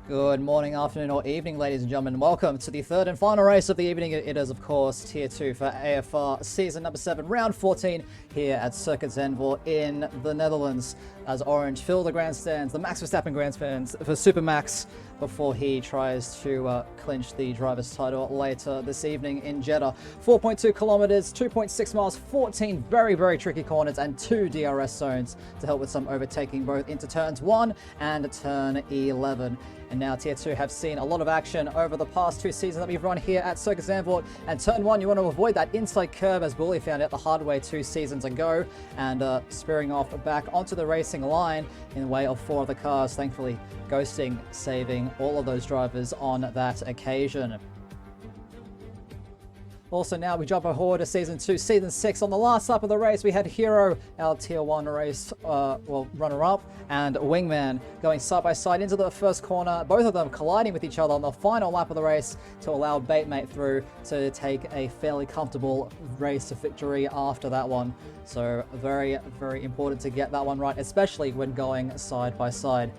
Good morning, afternoon, or evening, ladies and gentlemen. Welcome to the third and final race of the evening. It is, of course, Tier 2 for AFR Season number 7, Round 14, here at Circuit Zandvoort in the Netherlands. As Orange fill the grandstands, the Max Verstappen grandstands for Supermax, before he tries to clinch the driver's title later this evening in Jeddah. 4.2 kilometers, 2.6 miles, 14 very, very tricky corners, and 2 DRS zones to help with some overtaking both into turns 1 and turn 11. And now Tier 2 have seen a lot of action over the past 2 seasons that we've run here at Circuit Zandvoort. And turn 1, you want to avoid that inside curve, as Bully found out the hard way 2 seasons ago, and spearing off back onto the racing line in the way of 4 of the cars, thankfully ghosting, saving all of those drivers on that occasion. Also, now we jump forward to Season 2, Season 6. On the last lap of the race, we had Hero, our Tier 1 race, runner-up, and Wingman going side by side into the first corner, both of them colliding with each other on the final lap of the race to allow Baitmate through to take a fairly comfortable race to victory after that one. So very, very important to get that one right, especially when going side by side.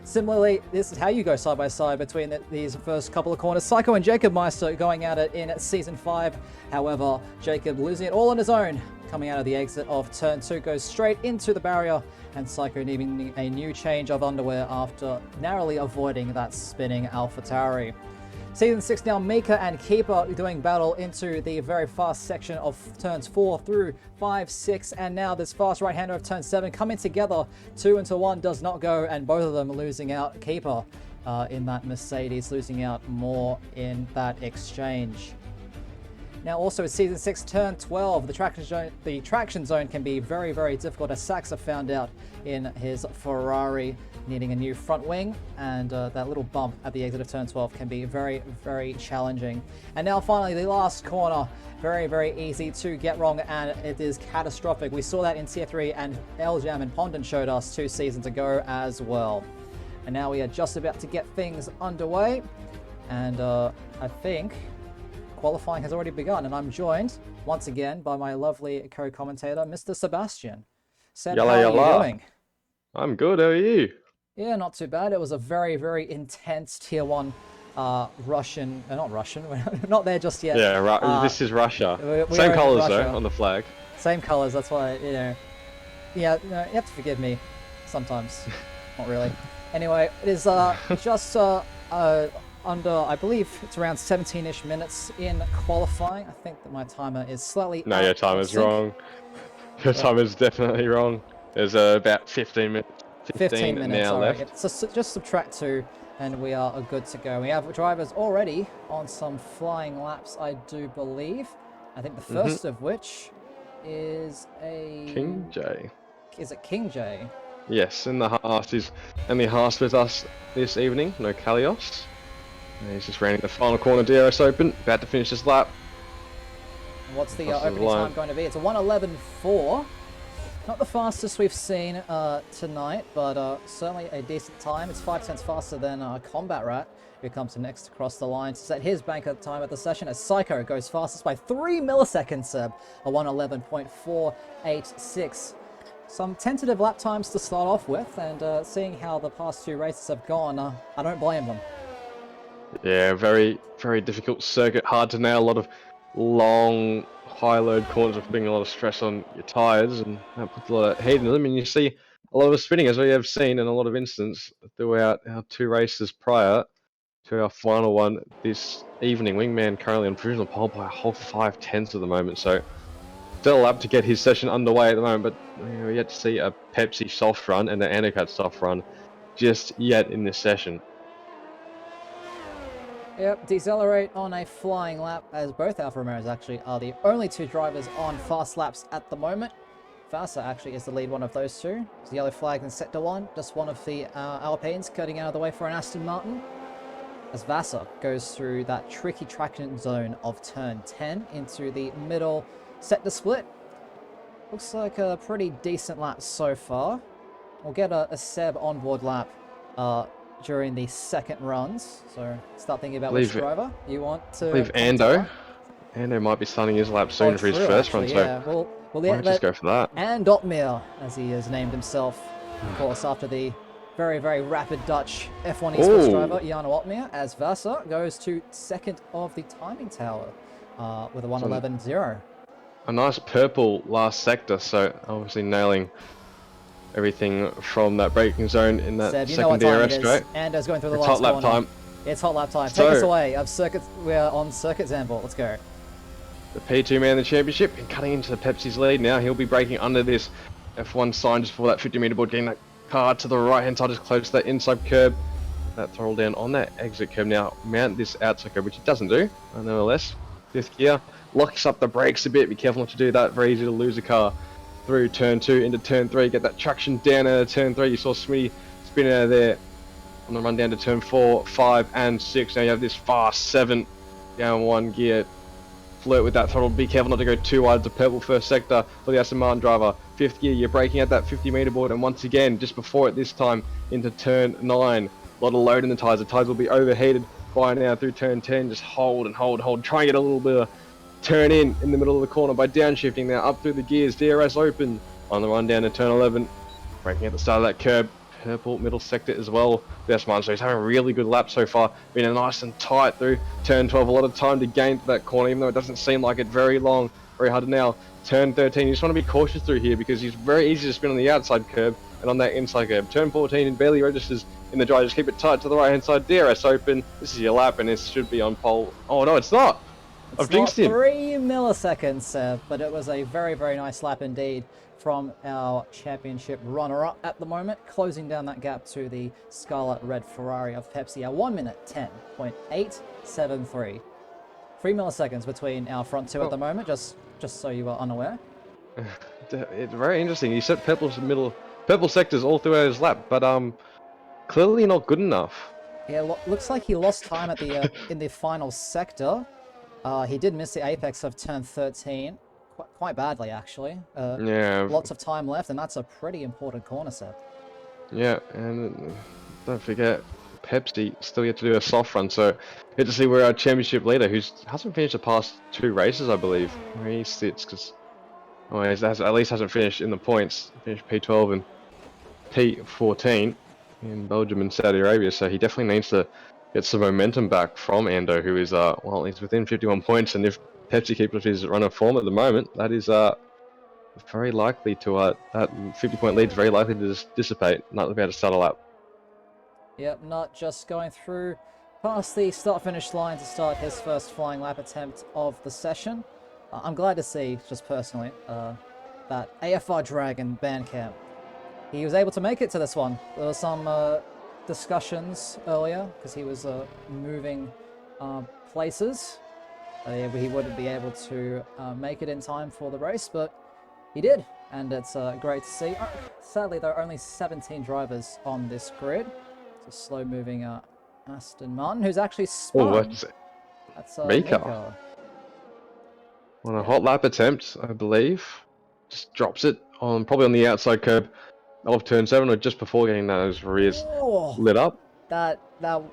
Similarly, this is how you go side by side between these first couple of corners. Psycho and Jacob Meister going at it in Season 5. However, Jacob losing it all on his own. Coming out of the exit of Turn 2 goes straight into the barrier, and Psycho needing a new change of underwear after narrowly avoiding that spinning AlphaTauri. Season 6 now, Mika and Keeper doing battle into the very fast section of turns 4 through 5, 6, and now this fast right-hander of turn 7 coming together. 2 into 1 does not go, and both of them losing out. Keeper in that Mercedes losing out more in that exchange. Now also in Season 6, Turn 12, the traction zone can be very, very difficult, as Saxa found out in his Ferrari, needing a new front wing, and that little bump at the exit of Turn 12 can be very, very challenging. And now finally, the last corner, very, very easy to get wrong, and it is catastrophic. We saw that in Tier 3, and Eljam and Pondon showed us 2 seasons ago as well. And now we are just about to get things underway, and I think qualifying has already begun, and I'm joined once again by my lovely co-commentator, Mr. Sebastian. Seb, how are you doing? I'm good, how are you? Yeah, not too bad. It was a very, very intense Tier 1 Russian, not Russian, we're not there just yet. Yeah, this is Russia. We Same are in colours Russia. though, on the flag. Same colours, that's why, yeah, you have to forgive me sometimes. Not really. Anyway, it is just under, I believe it's around 17-ish minutes in qualifying. I think that my timer is slightly No, your timer's wrong. Your timer's definitely wrong. There's about 15 minutes. 15 minutes now right. left. So just subtract 2 and we are good to go. We have drivers already on some flying laps, I do believe. I think the first of which is a... King J. Is it King J? Yes, and the Haas is only Haas with us this evening, no Kalios. And he's just rounding the final corner, DRS open, about to finish this lap. What's the opening time going to be? It's a 1:11.4. Not the fastest we've seen tonight, but certainly a decent time. It's 5 tenths faster than Combat Rat, who comes next across the line to set his banker time at the session, as Psycho goes fastest by 3 milliseconds, Seb, a 1:11.486. Some tentative lap times to start off with, and seeing how the past 2 races have gone, I don't blame them. Yeah, very, very difficult circuit, hard to nail, a lot of long high load corners are putting a lot of stress on your tyres, and that puts a lot of heat in them, and you see a lot of spinning, as we have seen in a lot of instances throughout our 2 races prior to our final one this evening. Wingman currently on provisional pole by a whole 5 tenths at the moment, so still a lap to get his session underway at the moment, but we're yet to see a Pepsi soft run and an Anacat soft run just yet in this session. Yep, decelerate on a flying lap, as both Alfa Romeos actually are the only 2 drivers on fast laps at the moment. Vasa actually is the lead one of those 2. It's the yellow flag in Sector 1, just one of the Alpines cutting out of the way for an Aston Martin. As Vasa goes through that tricky traction zone of turn 10 into the middle sector split. Looks like a pretty decent lap so far. We'll get a Seb onboard lap during the second runs, so start thinking about which driver you want to... I believe Ando might be starting his lap soon for his first run, so yeah. We'll just go for that. And Otmir, as he has named himself, of course, after the very, very rapid Dutch F1 esports driver, Jana Otmir, as Vasa goes to second of the timing tower with a 1:11.0. A nice purple last sector, so obviously nailing everything from that braking zone in that Seb, you second know what time it DRS is. straight. Ando's going through the It's last hot lap corner. time. It's hot lap time. So, Take us away. We're on circuit Zandvoort. Let's go. The P2 man in the championship and cutting into the Pepsi's lead now. He'll be braking under this F1 sign just before that 50-meter board, getting that car to the right-hand side, as close to that inside curb. That throttle down on that exit curb now. Mount this outside curb, which it doesn't do, nonetheless. Fifth gear, locks up the brakes a bit. Be careful not to do that. Very easy to lose the car through turn 2 into turn 3. Get that traction down out of turn 3. You saw Smitty spin out of there on the run down to turn 4, 5, and 6. Now you have this fast 7 down 1 gear. Flirt with that throttle. Be careful not to go too wide. It's a purple first sector for the Aston Martin driver. Fifth gear, you're braking at that 50-meter board, and once again, just before it this time, into turn 9. A lot of load in the tyres. The tyres will be overheated by now through turn 10. Just hold and hold, hold. Try and get a little bit of turn in the middle of the corner by downshifting now up through the gears. DRS open on the run down to turn 11. Braking at the start of that curb. Purple middle sector as well. Best man, so he's having a really good lap so far. Been nice and tight through turn 12. A lot of time to gain that corner, even though it doesn't seem like it. Very long, very hard to nail. Turn 13, you just want to be cautious through here because he's very easy to spin on the outside curb and on that inside curb. Turn 14 and barely registers in the dry. Just keep it tight to the right hand side. DRS open. This is your lap and this should be on pole. Oh no, it's not. I've jinxed him. 3 milliseconds, Seb, but it was a very, very nice lap indeed from our championship runner-up at the moment, closing down that gap to the Scarlet Red Ferrari of Pepsi at 1 minute 10.873. 3 milliseconds between our front two at the moment, just so you are unaware. It's very interesting. He set purple sectors all throughout his lap, but clearly not good enough. Yeah, looks like he lost time at the in the final sector. He did miss the apex of turn 13 quite badly, actually. Yeah. Lots of time left, and that's a pretty important corner set. Yeah, and don't forget, Pepsi still yet to do a soft run, so good to see where our championship leader, who hasn't finished the past 2 races, I believe, where he sits, because at least hasn't finished in the points. Finished P12 and P14 in Belgium and Saudi Arabia, so he definitely needs to get some momentum back from Ando, who is, well, he's within 51 points, and if Pepsi keeps his run of form at the moment, that is very likely to, that 50-point lead is very likely to dissipate, not to be able to start a lap. Yep, not just going through past the start-finish line to start his first flying lap attempt of the session. I'm glad to see, just personally, that AFR Dragon Bandcamp, he was able to make it to this one. There were some discussions earlier, because he was moving places. He wouldn't be able to make it in time for the race, but he did, and it's great to see. Sadly, there are only 17 drivers on this grid. It's a slow-moving Aston Martin, who's actually spun. Oh, that's Mika. On a hot lap attempt, I believe. Just drops it on probably on the outside curb of turn 7, or just before getting those rears lit up. That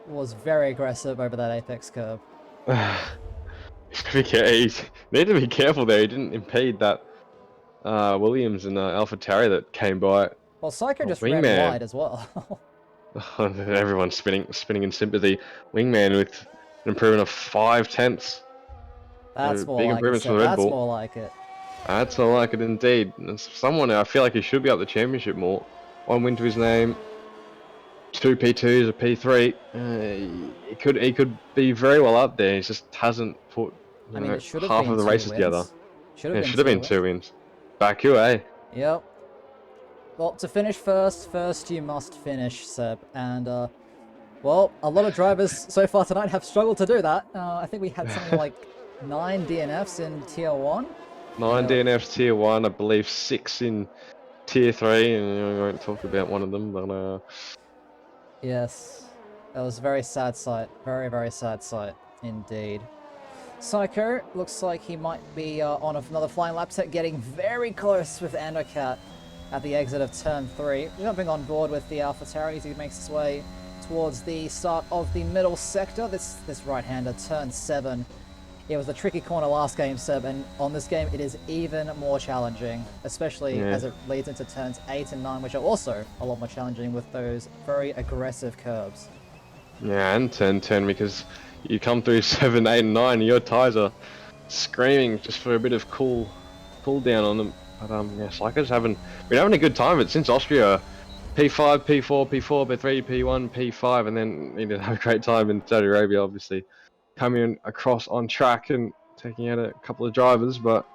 was very aggressive over that apex curb. He needed to be careful there. He didn't impede that Williams and AlphaTauri that came by. Well, Psycho just ran wide as well. Everyone's spinning in sympathy. Wingman with an improvement of 5/10. That's more like it. That's more like it. That's more like it indeed. Someone, I feel like he should be up the championship more. 1 win to his name. 2 P2s, a P3. He could be very well up there. He just hasn't put half of the races together. It should have been 2 wins. Baku, eh? Yep. Well, to finish first you must finish, Seb. And, well, a lot of drivers so far tonight have struggled to do that. I think we had something like 9 DNFs in Tier 1. 9 DNFs Tier 1, I believe 6 in Tier 3, and we won't talk about one of them, but... Yes, that was a very sad sight. Very, very sad sight indeed. Psycho looks like he might be on another flying lap set, getting very close with Andocat at the exit of turn 3. Jumping on board with the AlphaTauri as he makes his way towards the start of the middle sector. This right-hander, turn 7. It was a tricky corner last game, Seb, and on this game it is even more challenging, especially as it leads into turns 8 and 9, which are also a lot more challenging with those very aggressive curbs. Yeah, and 10-10 because you come through 7, 8, and 9, and your tyres are screaming just for a bit of cool down on them. But yeah, Cyclo's been having a good time. But since Austria, P5, P4, P4, P3, P1, P5, and then he didn't have a great time in Saudi Arabia, obviously coming across on track and taking out a couple of drivers. But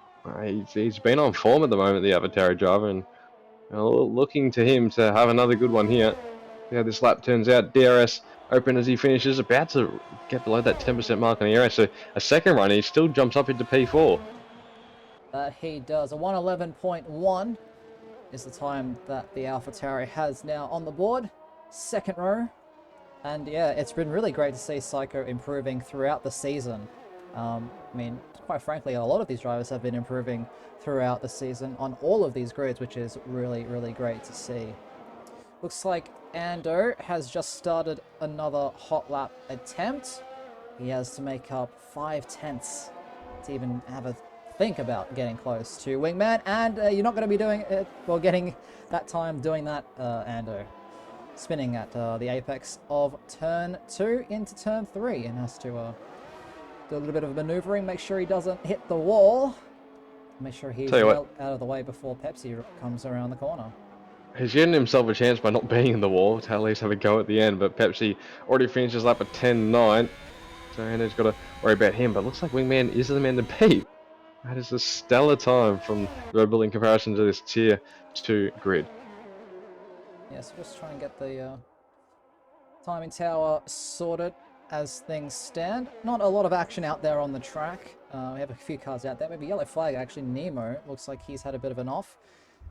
he's been on form at the moment, the AFR driver, and looking to him to have another good one here. Yeah, this lap turns out. DRS open as he finishes, about to get below that 10% mark on the area. So a second run, he still jumps up into P4. That he does. A 111.1 is the time that the AlphaTauri has now on the board. Second row. And yeah, it's been really great to see Psycho improving throughout the season. I mean, quite frankly, a lot of these drivers have been improving throughout the season on all of these grids, which is really, really great to see. Looks like Ando has just started another hot lap attempt. He has to make up 5/10 to even have a think about getting close to Wingman, and you're not going to be doing it, well, getting that time doing that, Ando. Spinning at the apex of turn 2 into turn 3, and has to do a little bit of maneuvering, make sure he doesn't hit the wall, make sure he's well out of the way before Pepsi comes around the corner. He's getting himself a chance by not being in the wall to at least have a go at the end, but Pepsi already finishes lap at 10-9, so Ando's got to worry about him, but looks like Wingman is the man to beat. That is a stellar time from Red Bull in comparison to this tier 2 grid. Yeah, so just try and get the timing tower sorted as things stand. Not a lot of action out there on the track. We have a few cars out there. Maybe yellow flag, actually. Nemo looks like he's had a bit of an off.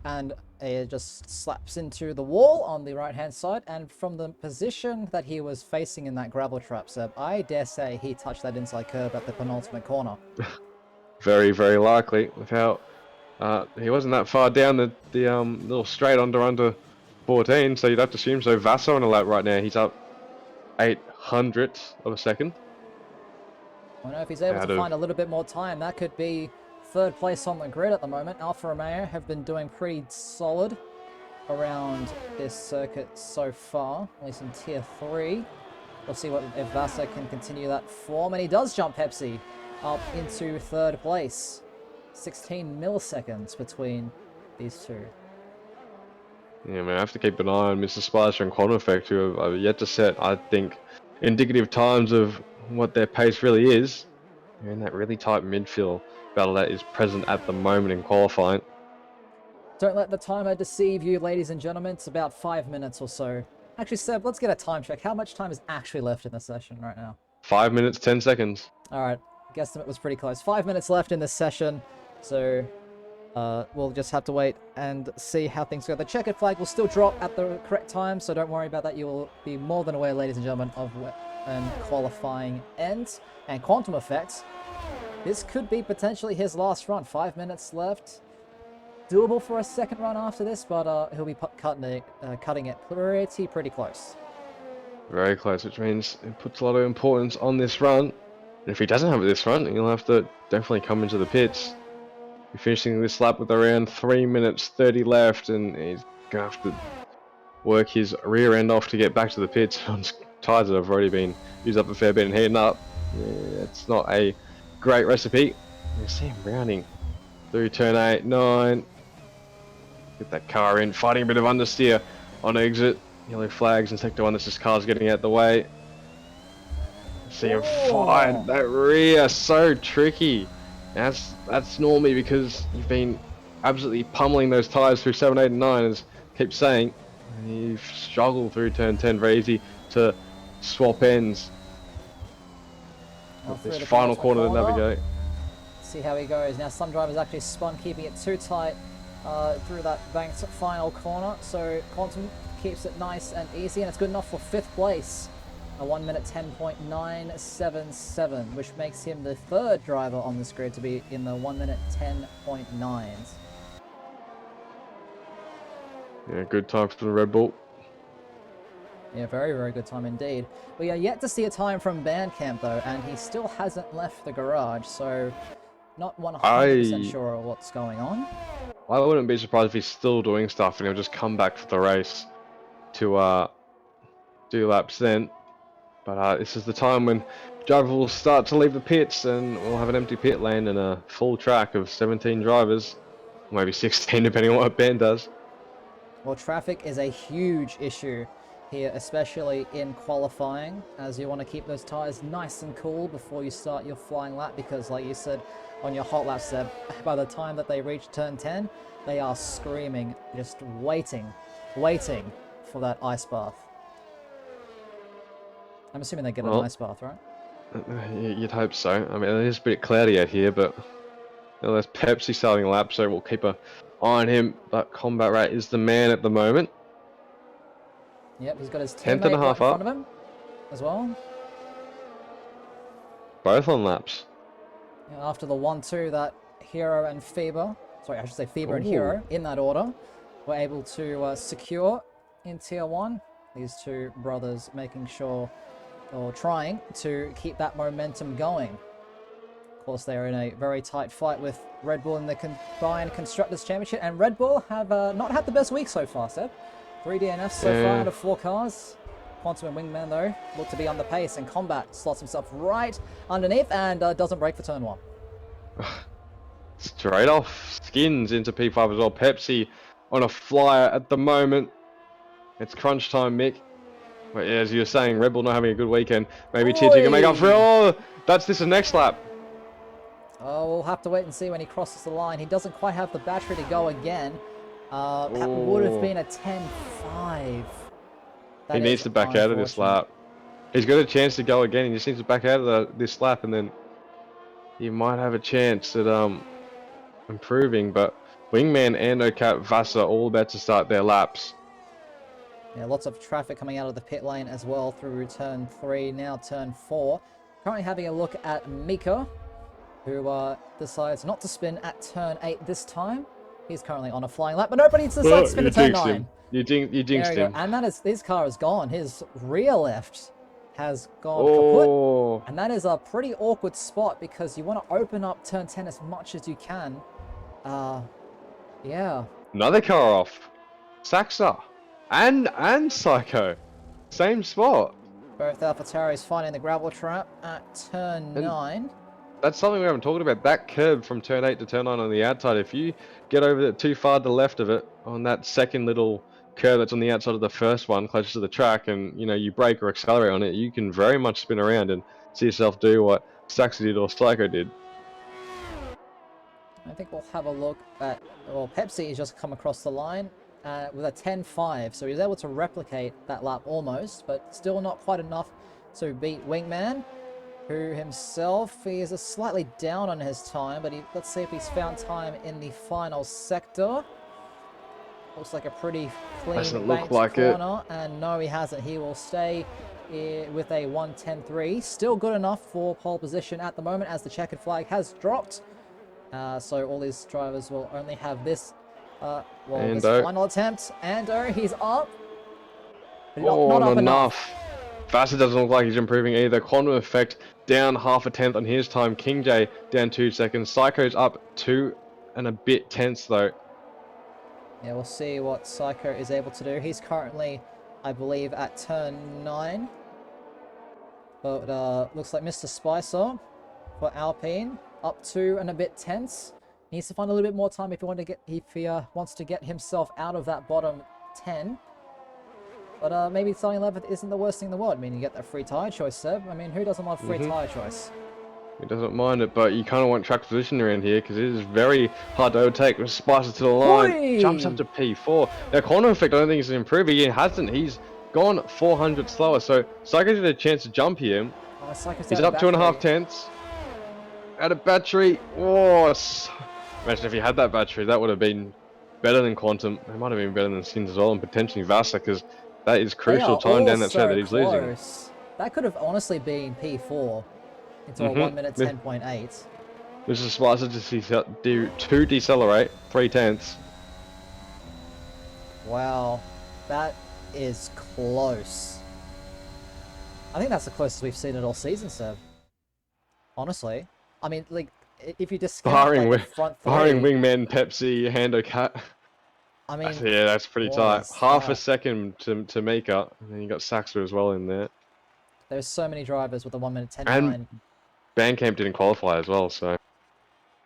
And it just slaps into the wall on the right-hand side. And from the position that he was facing in that gravel trap, Seb, I dare say he touched that inside curb at the penultimate corner. Very, very likely. With how he wasn't that far down the little straight under 14, so you'd have to assume so. Vaso on a lap right now. He's up 800th of a second. I know if he's able to find a little bit more time, that could be third place on the grid at the moment. Alfa Romeo have been doing pretty solid around this circuit so far, at least in tier 3. We'll see if Vasa can continue that form, and he does jump Pepsi up into third place. 16 milliseconds between these two. Yeah, man, I have to keep an eye on Mr. Spicer and Quantum Effect, who have yet to set, I think, indicative times of what their pace really is. You're in that really tight midfield battle that is present at the moment in qualifying. Don't let the timer deceive you, ladies and gentlemen. It's about 5 minutes or so. Actually, Seb, let's get a time check. How much time is actually left in the session right now? 5 minutes, 10 seconds. All right. Guesstimate was pretty close. 5 minutes left in this session. So we'll just have to wait and see how things go. The checkered flag will still drop at the correct time, so don't worry about that. You will be more than aware, ladies and gentlemen, of when qualifying ends. And Quantum Effect, this could be potentially his last run. 5 minutes left. Doable for a second run after this, but he'll be cutting it pretty close. Very close, which means it puts a lot of importance on this run. And if he doesn't have this run, he'll have to definitely come into the pits. He's finishing this lap with around 3 minutes 30 left, and he's going to have to work his rear end off to get back to the pits on tyres that have already been used up a fair bit and heating up. Yeah, it's not a great recipe. You see him rounding through turn 8, 9. Get that car in, fighting a bit of understeer on exit. Yellow flags in sector 1, this is cars getting out the way. See him fight that rear, so tricky. That's normally because you've been absolutely pummeling those tyres through 7, 8 and 9, as I keep saying. You've struggled through turn 10, very easy to swap ends. This final corner to navigate. See how he goes. Now some drivers actually spun, keeping it too tight through that banked final corner. So Quantum keeps it nice and easy, and it's good enough for 5th place. A 1 minute 10.977, which makes him the 3rd driver on this grid to be in the 1 minute 10.9s. Yeah, good time for the Red Bull. Yeah, very, very good time indeed. We are yet to see a time from Bandcamp though, and he still hasn't left the garage, so not 100% I sure what's going on. I wouldn't be surprised if he's still doing stuff and he'll just come back for the race to do laps then. But this is the time when drivers will start to leave the pits and we'll have an empty pit lane and a full track of 17 drivers, or maybe 16 depending on what Ben does. Well, traffic is a huge issue here, especially in qualifying, as you want to keep those tyres nice and cool before you start your flying lap, because like you said on your hot lap, Seb, by the time that they reach turn 10, they are screaming, just waiting for that ice bath. I'm assuming they get an ice bath, right? You'd hope so. I mean, it is a bit cloudy out here, but there's Pepsi starting lap, so we'll keep an eye on him. But Combat Rat is the man at the moment. Yep, he's got his Tenth teammate and a half right in up. front of him as well. Both on laps. Yeah, after the 1-2 that Hero and Feber, sorry, I should say Feber and Ooh. Hero, in that order, were able to secure in Tier 1. These two brothers making sure, or trying to keep that momentum going. Of course, they are in a very tight fight with Red Bull in the combined Constructors' Championship, and Red Bull have not had the best week so far, Seb. 3 DNFs so far out of 4 cars. Quantum and Wingman, though, look to be on the pace, and Combat slots himself right underneath and doesn't break for turn 1. Straight off skins into P5 as well. Pepsi on a flyer at the moment. It's crunch time, Mick. But yeah, as you were saying, Red Bull not having a good weekend. Maybe Tier2 can make up for it. Oh, that's this next lap. Oh, we'll have to wait and see when he crosses the line. He doesn't quite have the battery to go again. That would have been a 10.5. He needs to back out of this lap. He's got a chance to go again. He just needs to back out of this lap, and then he might have a chance at improving. But Wingman and OCap Vasa all about to start their laps. Yeah, lots of traffic coming out of the pit lane as well through turn 3, now turn 4. Currently having a look at Mika, who decides not to spin at turn 8 this time. He's currently on a flying lap, but nobody decides to spin at turn 9. You jinxed him. And that is, his car is gone. His rear left has gone kaput. And that is a pretty awkward spot because you want to open up turn 10 as much as you can. Yeah. Another car off. Saxa. And Psycho. Same spot. Both AlphaTauris finding the gravel trap at turn 9. That's something we haven't talked about. That curb from turn 8 to turn 9 on the outside, if you get over too far to the left of it, on that second little curve that's on the outside of the first one, closer to the track, and you brake or accelerate on it, you can very much spin around and see yourself do what Saxa did or Psycho did. I think we'll have a look at, well, Pepsi has just come across the line with a 10.5, so he was able to replicate that lap almost, but still not quite enough to beat Wingman, who himself, he is slightly down on his time, but let's see if he's found time in the final sector. Looks like a pretty clean banked corner, and no, he hasn't. He will stay with a 1:10.3. Still good enough for pole position at the moment, as the checkered flag has dropped. So all these drivers will only have this, this final attempt. Ando, he's up. Not up enough. Vasa doesn't look like he's improving either. Quantum Effect down half a tenth on his time. King J down 2 seconds. Psycho's up 2 and a bit tenths though. Yeah, we'll see what Psycho is able to do. He's currently, I believe, at turn 9. But looks like Mr. Spicer for Alpine up 2 and a bit tenths. He needs to find a little bit more time if he wants to get himself out of that bottom 10. But maybe starting 11th isn't the worst thing in the world. I mean, you get that free tyre choice, Seb. I mean, who doesn't love free tyre choice? He doesn't mind it, but you kind of want track position around here because it is very hard to overtake. Spicer to the line, jumps up to P4. Now, Quantum Effect, I don't think he's improving. He hasn't. He's gone 400 slower, so Psycho's had a chance to jump here. He's up 2.5 tenths. Out of battery. Oh, imagine if he had that battery, that would have been better than Quantum. It might have been better than Skins as well, and potentially Vasa, because that is crucial time down that track that he's losing. That could have honestly been P4 into a 1 minute 10.8. This is Spicer to decelerate 3 tenths. Wow, that is close. I think that's the closest we've seen it all season, Seb. Honestly. I mean, like, if you discount like the front barring three, Wingman, Pepsi, Hando Cat. I mean, Yeah, that's pretty tight. was Half a that? second to make up, and then you got Saxer as well in there. There's so many drivers with a 1 minute And 10.9. Bandcamp didn't qualify as well, so.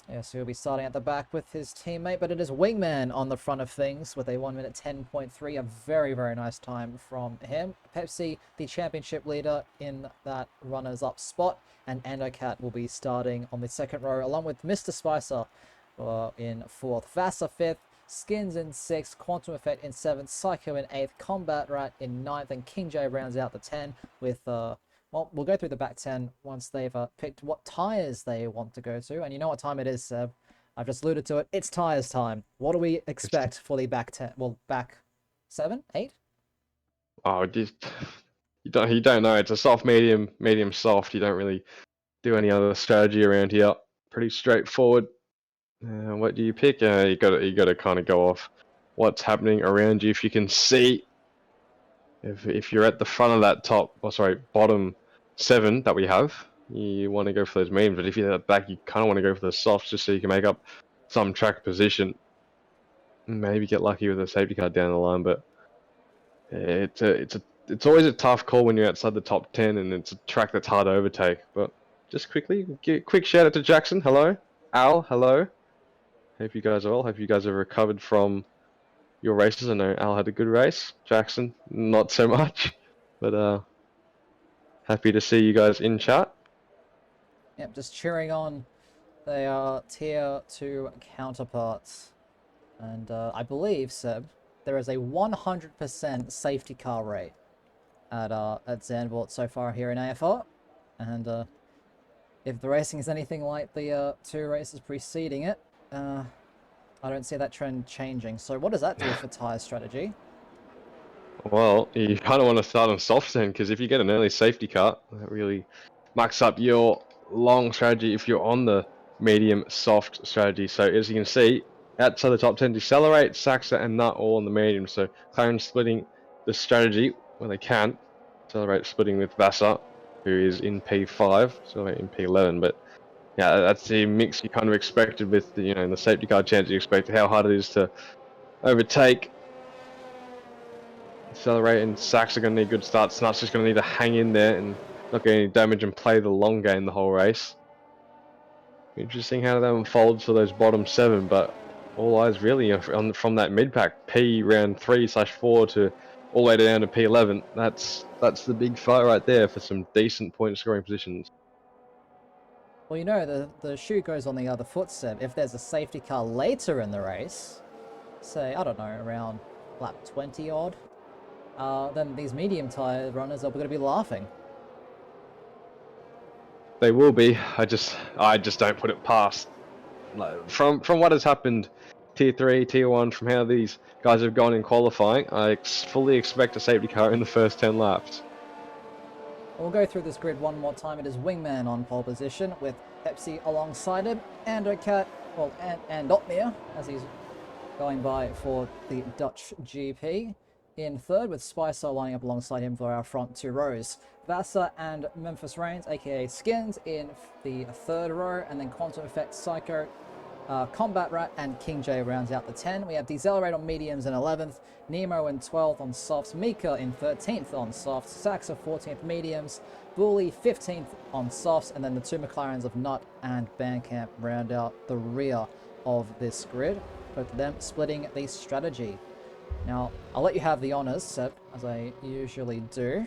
Yeah, so he'll be starting at the back with his teammate, but it is Wingman on the front of things with a 1 minute 10.3. A very, very nice time from him. Pepsi, the championship leader in that runners-up spot, and Endocat will be starting on the second row along with Mr. Spicer in fourth, Vasa fifth, Skins in sixth, Quantum Effect in seventh, Psycho in eighth, Combat Rat in ninth, and King J rounds out the 10 with well, we'll go through the back 10 once they've picked what tyres they want to go to. And you know what time it is, Seb. I've just alluded to it. It's tyres time. What do we expect for the back 10? Well, back 7? 8? Oh, you don't know. It's a soft, medium, soft. You don't really do any other strategy around here. Pretty straightforward. What do you pick? You got to kind of go off what's happening around you. If you can see, if you're at the front of that bottom 7 that we have, you want to go for those mediums. But if you're at the back, you kind of want to go for the softs just so you can make up some track position. Maybe get lucky with a safety car down the line, but it's always a tough call when you're outside the top 10 and it's a track that's hard to overtake. But just quickly, quick shout out to Jackson. Hello, Al. Hello. Hope you guys are well. Hope you guys have recovered from your races. I know Al had a good race. Jackson, not so much. But happy to see you guys in chat. Yep, just cheering on their tier 2 counterparts. And I believe, Seb, there is a 100% safety car rate at Zandvoort so far here in AFR. And if the racing is anything like the 2 races preceding it, I don't see that trend changing. So what does that do for tyre strategy? Well, you kind of want to start on soft then, because if you get an early safety car, that really mucks up your long strategy if you're on the medium soft strategy. So as you can see, outside the top 10, Decelerate, Saxa, and Nut all on the medium. So McLaren splitting the strategy when they can. Decelerate splitting with Vassar, who is in P5, so in P11. But yeah, that's the mix you kind of expected with the, in the safety car chance you expected, how hard it is to overtake. Accelerate and Sacks are going to need good starts. Snut's just going to need to hang in there and not get any damage and play the long game the whole race. Interesting how that unfolds for those bottom 7, but all eyes really from that mid pack, P round 3/4 to all the way down to P11. That's the big fight right there for some decent point scoring positions. Well, you know, the shoe goes on the other foot, Seb. If there's a safety car later in the race, say, I don't know, around lap 20 odd, then these medium tire runners are going to be laughing. They will be. I just don't put it past. From what has happened, tier 3, tier 1, from how these guys have gone in qualifying, I fully expect a safety car in the first 10 laps. We'll go through this grid one more time. It is Wingman on pole position with Pepsi alongside him, and Ocat, well, and Otmir, as he's going by for the Dutch GP. In third, with Spicer lining up alongside him for our front 2 rows. Vasa and Memphis Reigns, aka Skins, in the third row, and then Quantum Effect, Psycho, Combat Rat, and King J rounds out the 10. We have Decelerate on mediums in 11th, Nemo in 12th on softs, Mika in 13th on softs, Saxa 14th mediums, Bully 15th on softs, and then the 2 McLarens of Nut and Bandcamp round out the rear of this grid. Both of them splitting the strategy. Now, I'll let you have the honours, Seb, as I usually do.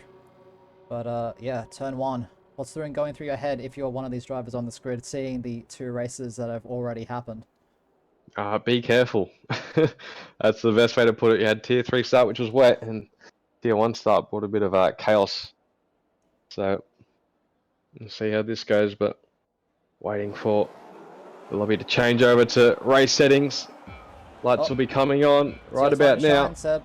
But yeah, turn 1. What's going through your head if you're one of these drivers on this grid, seeing the 2 races that have already happened? Be careful. That's the best way to put it. You had tier 3 start, which was wet, and tier 1 start brought a bit of chaos. So, we'll see how this goes, but waiting for the lobby to change over to race settings. Lights will be coming on right about now. Shine, Seb.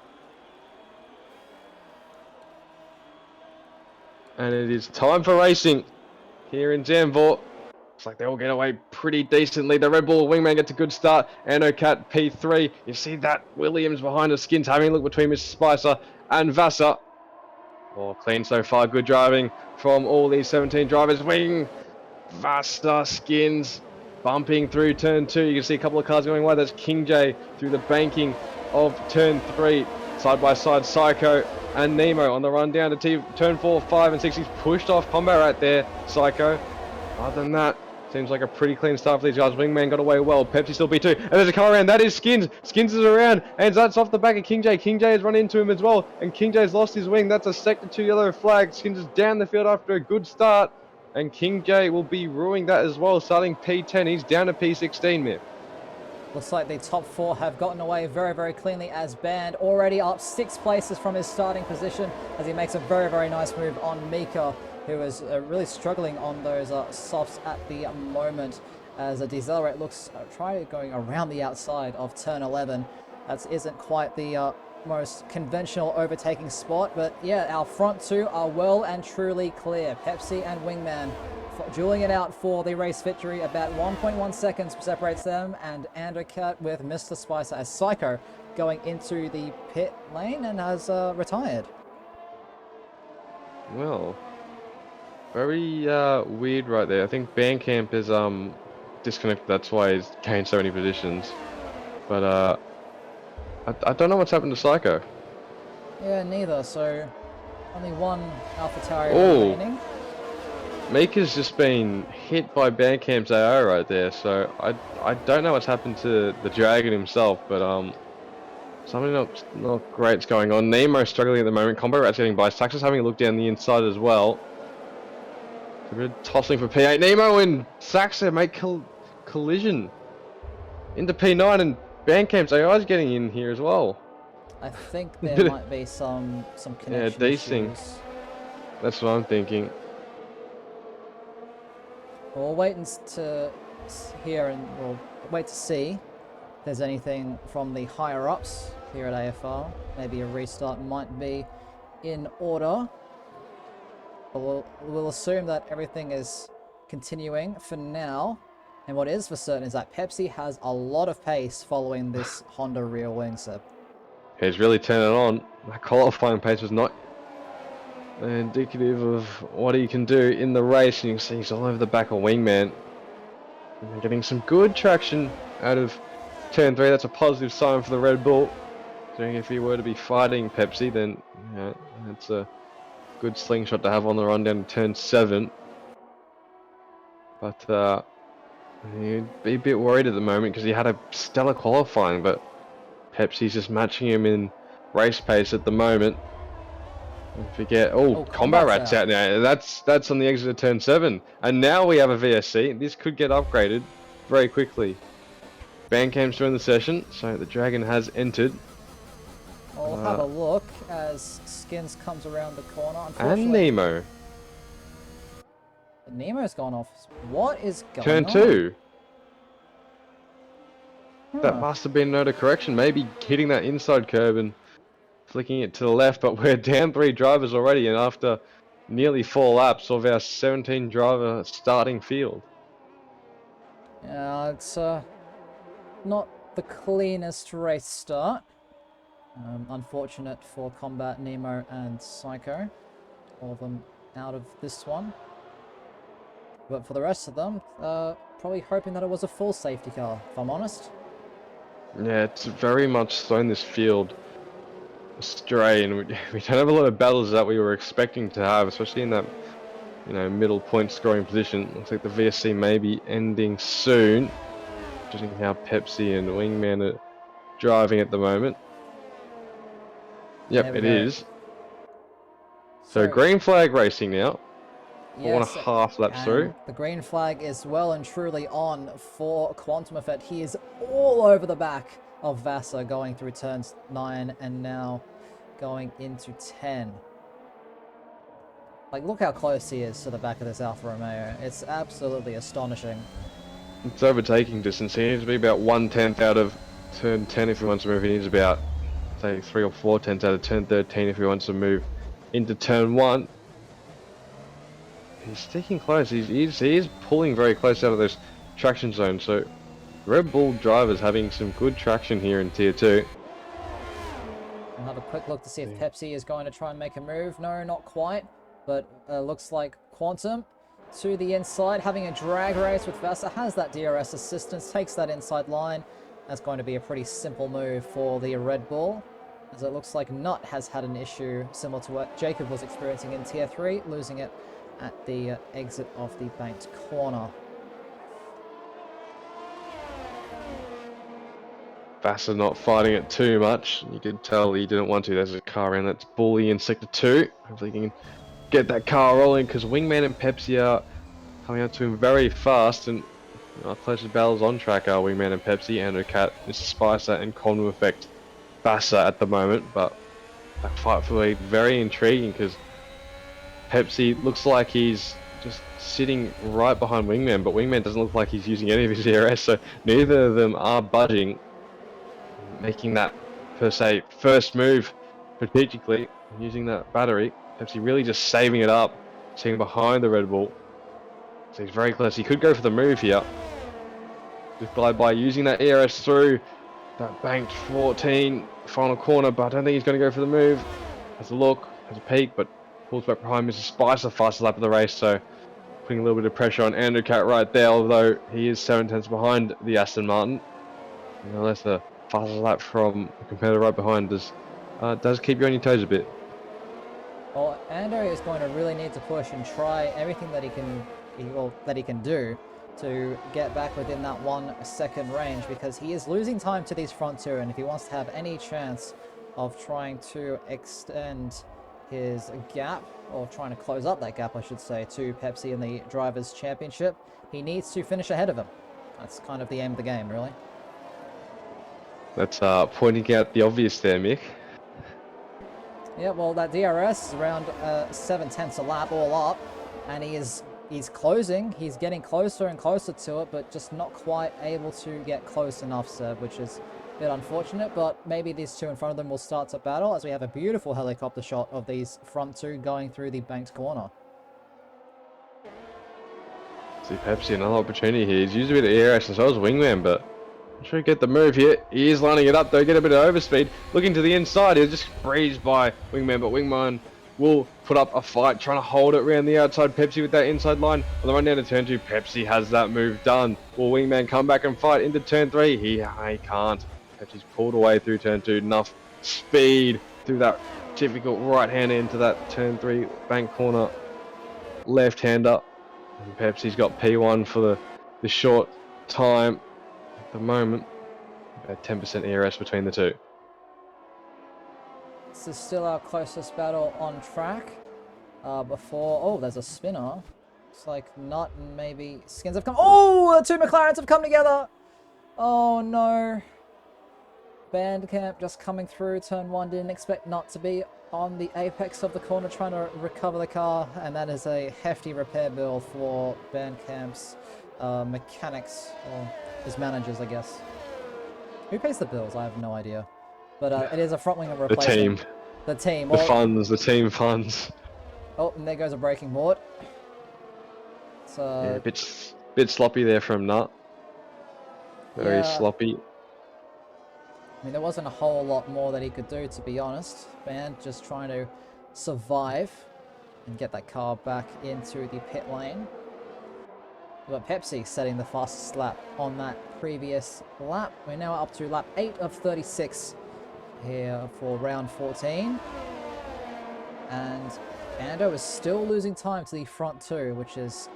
And it is time for racing here in Zandvoort. Looks like they all get away pretty decently. The Red Bull Wingman gets a good start. Anocat P3. You see that Williams behind the Skins having a look between Mr. Spicer and Vasa. Oh, clean so far. Good driving from all these 17 drivers. Wing, Vasta, Skins, bumping through turn 2. You can see a couple of cars going wide. That's King J through the banking of turn 3. Side by side, Psycho and Nemo on the run down to turn 4, 5, and 6. He's pushed off Combat right there, Psycho. Other than that, seems like a pretty clean start for these guys. Wingman got away well. Pepsi still B2. And there's a car around. That is Skins. Skins is around. And that's off the back of King J. King J has run into him as well. And King J's lost his wing. That's a sector 2 yellow flag. Skins is down the field after a good start. And King J will be ruining that as well. Starting P10. He's down to P16, Miff. Looks like the top 4 have gotten away very, very cleanly as Band already up 6 places from his starting position as he makes a very, very nice move on Mika, who is really struggling on those softs at the moment as a Decelerate looks try going around the outside of turn 11. That isn't quite the most conventional overtaking spot, but yeah, our front 2 are well and truly clear. Pepsi and Wingman dueling it out for the race victory. About 1.1 seconds separates them, and Undercut with Mr. Spicer as Psycho going into the pit lane and has retired. Well, very weird right there. I think Bandcamp is disconnected. That's why he's gained so many positions. But I don't know what's happened to Psycho. Yeah, neither. So only one AlphaTauri remaining. Mika's just been hit by Bandcamp's AO right there, so I don't know what's happened to the Dragon himself, but something not great's going on. Nemo struggling at the moment. Combo Rat's getting by. Saxon's having a look down the inside as well. A bit of tossing for P8. Nemo and Saxon make collision into P9, and Bandcamp's AI is getting in here as well. I think there might be some connection issues. That's what I'm thinking. We'll wait to hear and we'll wait to see if there's anything from the higher ups here at AFR. Maybe a restart might be in order. But we'll assume that everything is continuing for now. And what is for certain is that Pepsi has a lot of pace following this Honda rear wing set. He's really turning on. That qualifying pace was not indicative of what he can do in the race, and you can see he's all over the back of Wingman. And they're getting some good traction out of turn 3. That's a positive sign for the Red Bull. So if he were to be fighting Pepsi, then yeah, that's a good slingshot to have on the run down to turn 7. But he'd be a bit worried at the moment because he had a stellar qualifying, but Pepsi's just matching him in race pace at the moment. Don't forget, Combat Rat's out now. That's on the exit of turn 7, and now we have a VSC. This could get upgraded very quickly. Bandcamp's joined the session, so the Dragon has entered. We'll have a look as Skins comes around the corner. And Nemo. Nemo's gone off. What is going on? Turn 2. That must have been no correction. Maybe hitting that inside curb and flicking it to the left, but we're down 3 drivers already, and after nearly 4 laps of our 17 driver starting field. Yeah, it's not the cleanest race start. Unfortunate for Combat, Nemo and Psycho. All of them out of this one. But for the rest of them, probably hoping that it was a full safety car, if I'm honest. Yeah, it's very much thrown this field astray, and we don't have a lot of battles that we were expecting to have, especially in that middle point scoring position. Looks like the VSC may be ending soon, judging how Pepsi and Wingman are driving at the moment. Yep, it is. So green flag racing now. 4.5 laps through. The green flag is well and truly on for Quantum Effect. He is all over the back of Vasa going through turns 9 and now going into 10. Like, look how close he is to the back of this Alfa Romeo. It's absolutely astonishing. It's overtaking distance. He needs to be about 1/10 out of turn 10 if he wants to move. He needs about, say, 3 or 4/10 out of turn 13 if he wants to move into turn 1. He's sticking close. He is pulling very close out of those traction zones. So Red Bull drivers having some good traction here in Tier 2. have a quick look to see if Pepsi is going to try and make a move. No, not quite, but looks like Quantum to the inside, having a drag race with Vasa, has that DRS assistance, takes that inside line. That's going to be a pretty simple move for the Red Bull, as it looks like Nut has had an issue similar to what Jacob was experiencing in Tier 3, losing it at the exit of the banked corner. Vassar not fighting it too much. You can tell he didn't want to. There's a car in that's Bully in Sector 2. Hopefully he can get that car rolling, because Wingman and Pepsi are coming up to him very fast, and our closest battles on track are Wingman and Pepsi, Andrew Cat, Mr. Spicer, and Conwu Effect Vassar at the moment. But that fight for lead very intriguing, because Pepsi looks like he's just sitting right behind Wingman, but Wingman doesn't look like he's using any of his DRS, so neither of them are budging, making that per se first move strategically, using that battery. Pepsi really just saving it up, sitting behind the Red Bull. So he's very close. He could go for the move here. Just glide by using that ERS through that banked 14 final corner, but I don't think he's going to go for the move. Has a look, has a peek, but pulls back behind Mr. Spicer, fastest lap of the race, so putting a little bit of pressure on Andrew Cat right there, although he is 7 tenths behind the Aston Martin. And unless the fastest lap from the competitor right behind does keep you on your toes a bit. Well, Ando is going to really need to push and try everything that he can do to get back within that 1 second range, because he is losing time to these front two, and if he wants to have any chance of trying to extend his gap, or trying to close up that gap, I should say, to Pepsi in the Drivers' Championship, he needs to finish ahead of him. That's kind of the aim of the game, really. That's pointing out the obvious there, Mick. Yeah, well, that DRS is around 7 tenths a lap all up, and he's closing. He's getting closer and closer to it, but just not quite able to get close enough, Seb, which is a bit unfortunate. But maybe these two in front of them will start to battle, as we have a beautiful helicopter shot of these front two going through the banked corner. See Pepsi, another opportunity here. He's used a bit of ERS and so is Wingman, but I'm sure he get the move here. He is lining it up though, get a bit of overspeed. Looking to the inside, he'll just breezed by Wingman, but Wingman will put up a fight, trying to hold it around the outside. Pepsi with that inside line. On the run down to turn 2, Pepsi has that move done. Will Wingman come back and fight into turn 3? He can't. Pepsi's pulled away through turn 2. Enough speed through that difficult right hand into that turn 3 bank corner left-hander. And Pepsi's got P1 for the short time at the moment. About 10% ERS between the two. This is still our closest battle on track. Oh, there's a spinner. Looks like Nut and maybe Skins have come. Oh, the two McLarens have come together. Oh no. Bandcamp just coming through turn 1. Didn't expect Nut to be on the apex of the corner trying to recover the car, and that is a hefty repair bill for Bandcamp's mechanics, or his managers, I guess. Who pays the bills? I have no idea. But it is a front winger replacement. The team. The team funds. Oh, and there goes a braking board. So Yeah, a bit sloppy there from Nut. Very sloppy. I mean, there wasn't a whole lot more that he could do, to be honest. Band just trying to survive and get that car back into the pit lane. But Pepsi setting the fastest lap on that previous lap. We're now up to lap 8 of 36 here for round 14. And Ando is still losing time to the front two, which is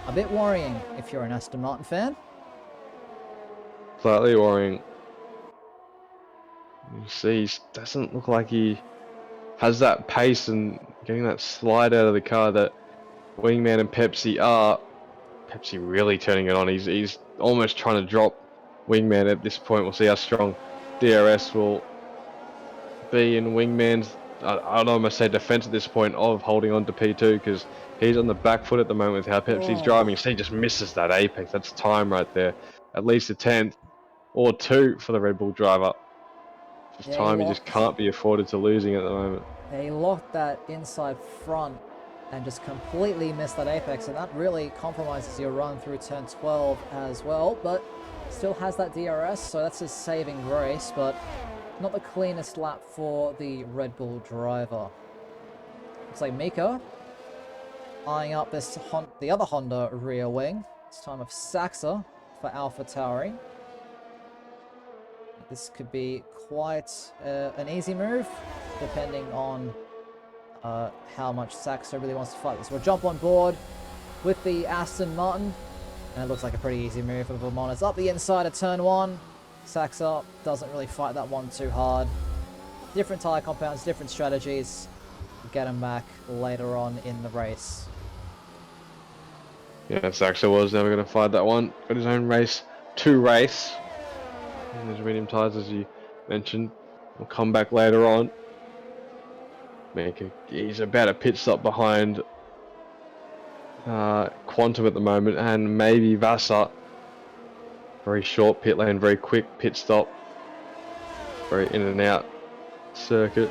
a bit worrying if you're an Aston Martin fan. Slightly worrying. You see, he doesn't look like he has that pace and getting that slide out of the car that Wingman and Pepsi are. Pepsi really turning it on. He's almost trying to drop Wingman at this point. We'll see how strong DRS will be in Wingman's, I'd almost say, defense at this point of holding on to P2, because he's on the back foot at the moment with how Pepsi's driving. So he just misses that apex. That's time right there. At least a 10th or 2 for the Red Bull driver. Just time he just can't be afforded to losing at the moment. Yeah, he locked that inside front and just completely missed that apex, and that really compromises your run through turn 12 as well, but still has that DRS, so that's his saving grace. But not the cleanest lap for the Red Bull driver. Looks like Mika eyeing up the other Honda rear wing. This time of Saxa for AlphaTauri. This could be quite an easy move, depending on how much Saxa really wants to fight this. We'll jump on board with the Aston Martin, and it looks like a pretty easy move for Vermont. It's up the inside of turn 1. Saxa doesn't really fight that one too hard. Different tyre compounds, different strategies. Get him back later on in the race. Yeah, Saxa was never going to fight that one. Got his own race to race. And there's medium tyres, as you mentioned. We'll come back later on. He's about a pit stop behind Quantum at the moment, and maybe Vassar. Very short pit lane, very quick pit stop. Very in and out circuit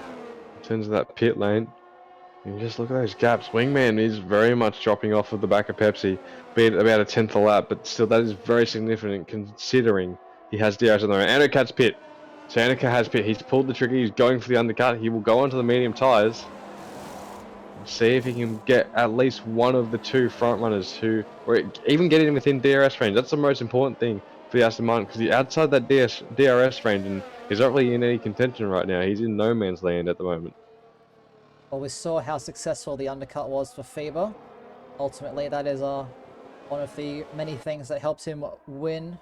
in terms of that pit lane. And just look at those gaps. Wingman is very much dropping off of the back of Pepsi, be it about a tenth a lap, but still that is very significant considering he has DRS on the road. Anokat's pit. So Anoka has pit. He's pulled the trigger. He's going for the undercut. He will go onto the medium tyres. See if he can get at least one of the two front runners who, or even getting within DRS range. That's the most important thing for the Aston Martin, because he's outside that DRS range and he's not really in any contention right now. He's in no man's land at the moment. Well, we saw how successful the undercut was for Faber. Ultimately, that is one of the many things that helps him win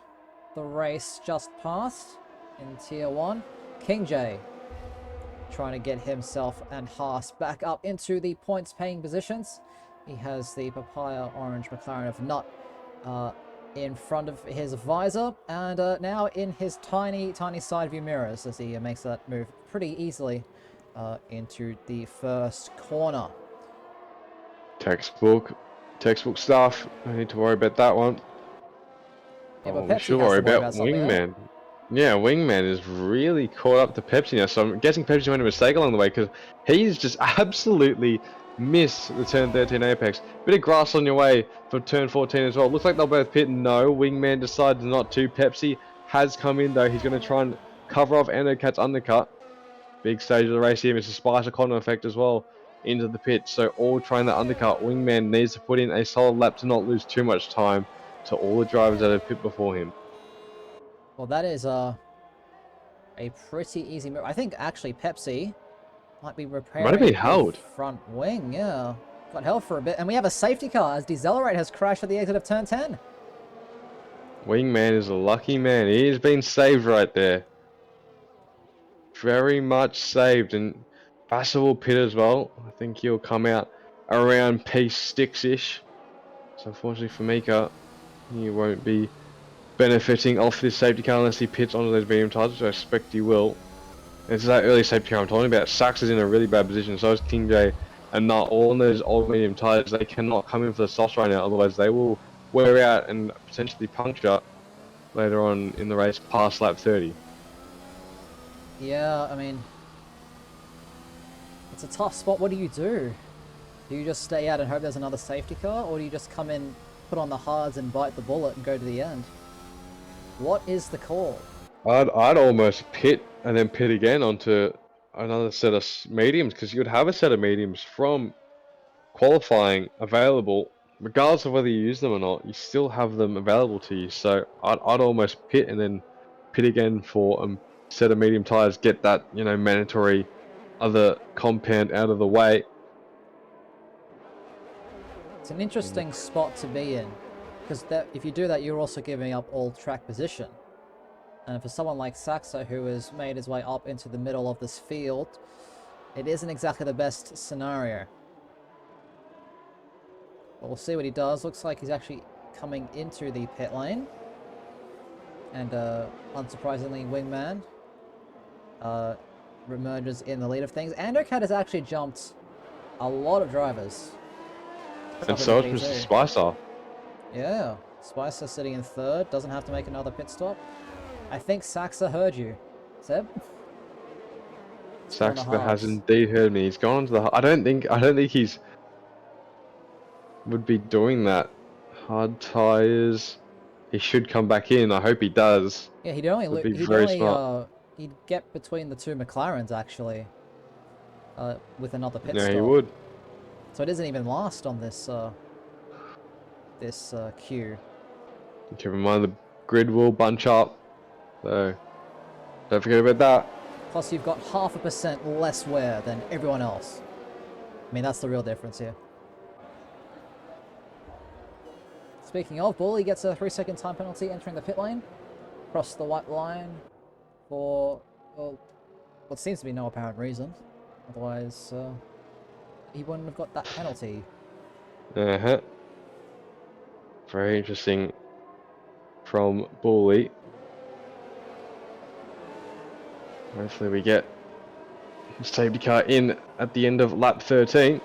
the race just past in Tier 1. King J trying to get himself and Haas back up into the points-paying positions. He has the papaya orange McLaren of Nut in front of his visor, and now in his tiny side view mirrors as he makes that move pretty easily into the first corner. Textbook stuff. No need to worry about that one. Yeah, but We Pepsi should has worry to worry about about something, eh? Wingman. Yeah, Wingman is really caught up to Pepsi now, so I'm guessing Pepsi made a mistake along the way, because he's just absolutely missed the turn 13 apex. Bit of grass on your way for turn 14 as well. Looks like they'll both pit. No, Wingman decides not to. Pepsi has come in though. He's going to try and cover off Endocat's undercut. Big stage of the race here. Mr. Spicer Connor effect as well into the pit. So all trying the undercut. Wingman needs to put in a solid lap to not lose too much time to all the drivers that have pit before him. Well, that is a pretty easy move. I think actually Pepsi might be Might have been repairing held. the front wing. Yeah, got held for a bit, and we have a safety car as Decelerate has crashed at the exit of turn 10. Wingman is a lucky man. He has been saved right there. Very much saved, and Vassar will pit as well. I think he'll come out around P6-ish. So unfortunately for Mika, he won't be benefiting off this safety car unless he pits onto those medium tyres, which I expect he will. And it's that early safety car I'm talking about. Sachs is in a really bad position, so is King J, and not all of those old medium tyres. They cannot come in for the softs right now, otherwise they will wear out and potentially puncture later on in the race past lap 30. Yeah, I mean, it's a tough spot. What do you do? Do you just stay out and hope there's another safety car, or do you just come in, put on the hards and bite the bullet and go to the end? What is the call? I'd almost pit and then pit again onto another set of mediums, because you would have a set of mediums from qualifying available, regardless of whether you use them or not. You still have them available to you. So I'd almost pit and then pit again for a set of medium tires, get that mandatory other compound out of the way. It's an interesting spot to be in, because if you do that, you're also giving up all track position. And for someone like Saxa, who has made his way up into the middle of this field, it isn't exactly the best scenario. But we'll see what he does. Looks like he's actually coming into the pit lane. And unsurprisingly, Wingman emerges in the lead of things. Andocat has actually jumped a lot of drivers. And so is Mr. Spicer. Yeah, Spicer sitting in third, doesn't have to make another pit stop. I think Saxa heard you, Seb. Saxa has indeed heard me. He's gone to the. I don't think he's would be doing that. Hard tires. He should come back in. I hope he does. Yeah, he'd only be very smart. he'd get between the two McLarens actually, with another pit Yeah, stop. he would. So it isn't even last on this queue. Keep in mind the grid will bunch up, so don't forget about that. Plus, you've got 0.5% less wear than everyone else. I mean, that's the real difference here. Speaking of, Bully gets a 3-second time penalty entering the pit lane. Across the white line for, well, what seems to be no apparent reason. Otherwise, he wouldn't have got that penalty. Uh-huh. Very interesting from Bully. Hopefully we get his safety car in at the end of lap 13.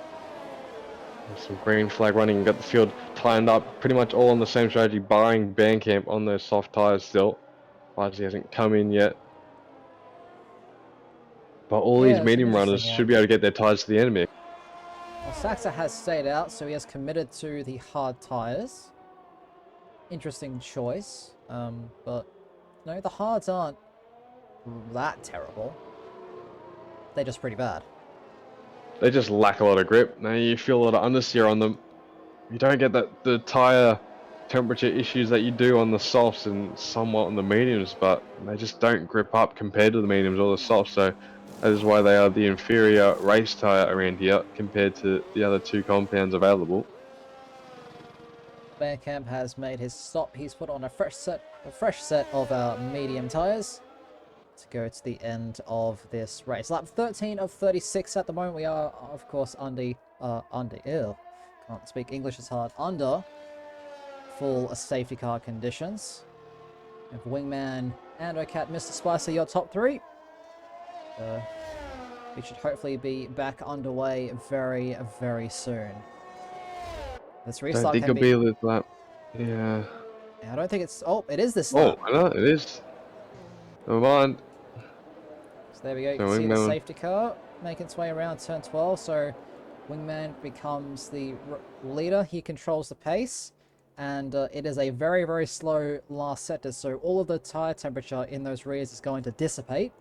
There's some green flag running, got the field timed up, pretty much all on the same strategy, barring Bandcamp on those soft tyres still. Largely hasn't come in yet. But all these Yeah, it's an medium runners interesting should one. be able to get their tyres to the enemy. Well, Saxa has stayed out, so he has committed to the hard tyres. Interesting choice, but no, the hards aren't that terrible. They're just pretty bad. They just lack a lot of grip. Now you feel a lot of understeer on them. You don't get the tyre temperature issues that you do on the softs and somewhat on the mediums, but they just don't grip up compared to the mediums or the softs. So that is why they are the inferior race tyre around here compared to the other two compounds available. Bandcamp has made his stop. He's put on a fresh set of medium tyres to go to the end of this race. Lap 13 of 36 at the moment. We are, of course, under can't speak English as hard, under full safety car conditions. If Wingman and Ocat, Mr. Spicer, your top three. We should hopefully be back underway very, very soon. This Don't restart think can it'll be this lap. Yeah. I don't think it's... Oh, it is this Oh, lap. I know, it is. Never mind. So there we go. You So can see the Wingman- safety car making its way around turn 12. So Wingman becomes the leader. He controls the pace. And it is a very, very slow last sector. So all of the tire temperature in those rears is going to dissipate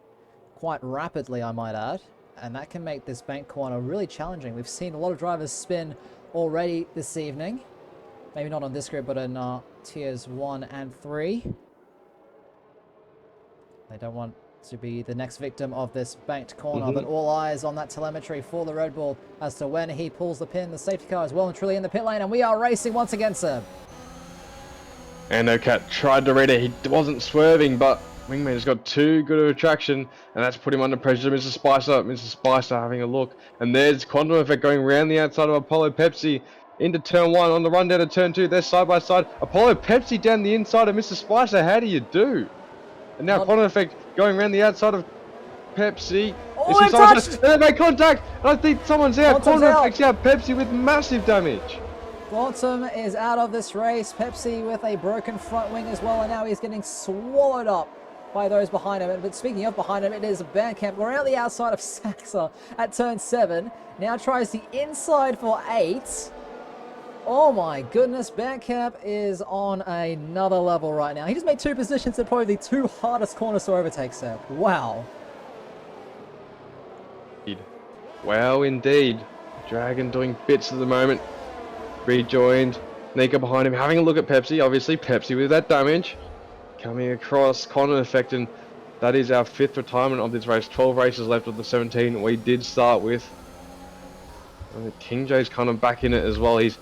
quite rapidly, I might add. And that can make this bank corner really challenging. We've seen a lot of drivers spin already this evening. Maybe not on this grid, but in tiers 1 and 3. They don't want to be the next victim of this banked corner, but all eyes on that telemetry for the Red Bull as to when he pulls the pin. The safety car is well and truly in the pit lane, and we are racing once again, sir. And Ocat tried to read it. He wasn't swerving, but Wingman has got too good of a traction, and that's put him under pressure. Mr. Spicer, having a look, and there's Quantum Effect going around the outside of Apollo Pepsi into turn 1 on the run down to turn 2. They're side by side. Apollo Pepsi down the inside of Mr. Spicer. How do you do? And now Quantum Effect going around the outside of Pepsi. Oh, they've touched! And they make contact, and I think someone's out. Quantum's Quantum out. Effect's out. Pepsi with massive damage. Quantum is out of this race. Pepsi with a broken front wing as well, and now he's getting swallowed up by those behind him. But speaking of behind him, it is Bandcamp. We're out the outside of Saxa at turn 7. Now tries the inside for 8. Oh my goodness, Bandcamp is on another level right now. He just made 2 positions at probably the 2 hardest corners to overtake, Seb. Wow. Wow, indeed. Dragon doing bits at the moment. Rejoined. Nika behind him, having a look at Pepsi. Obviously, Pepsi with that damage. Coming across, Connor Effect, and that is our 5th retirement of this race. 12 races left of the 17 we did start with. And King J's kind of back in it as well. He's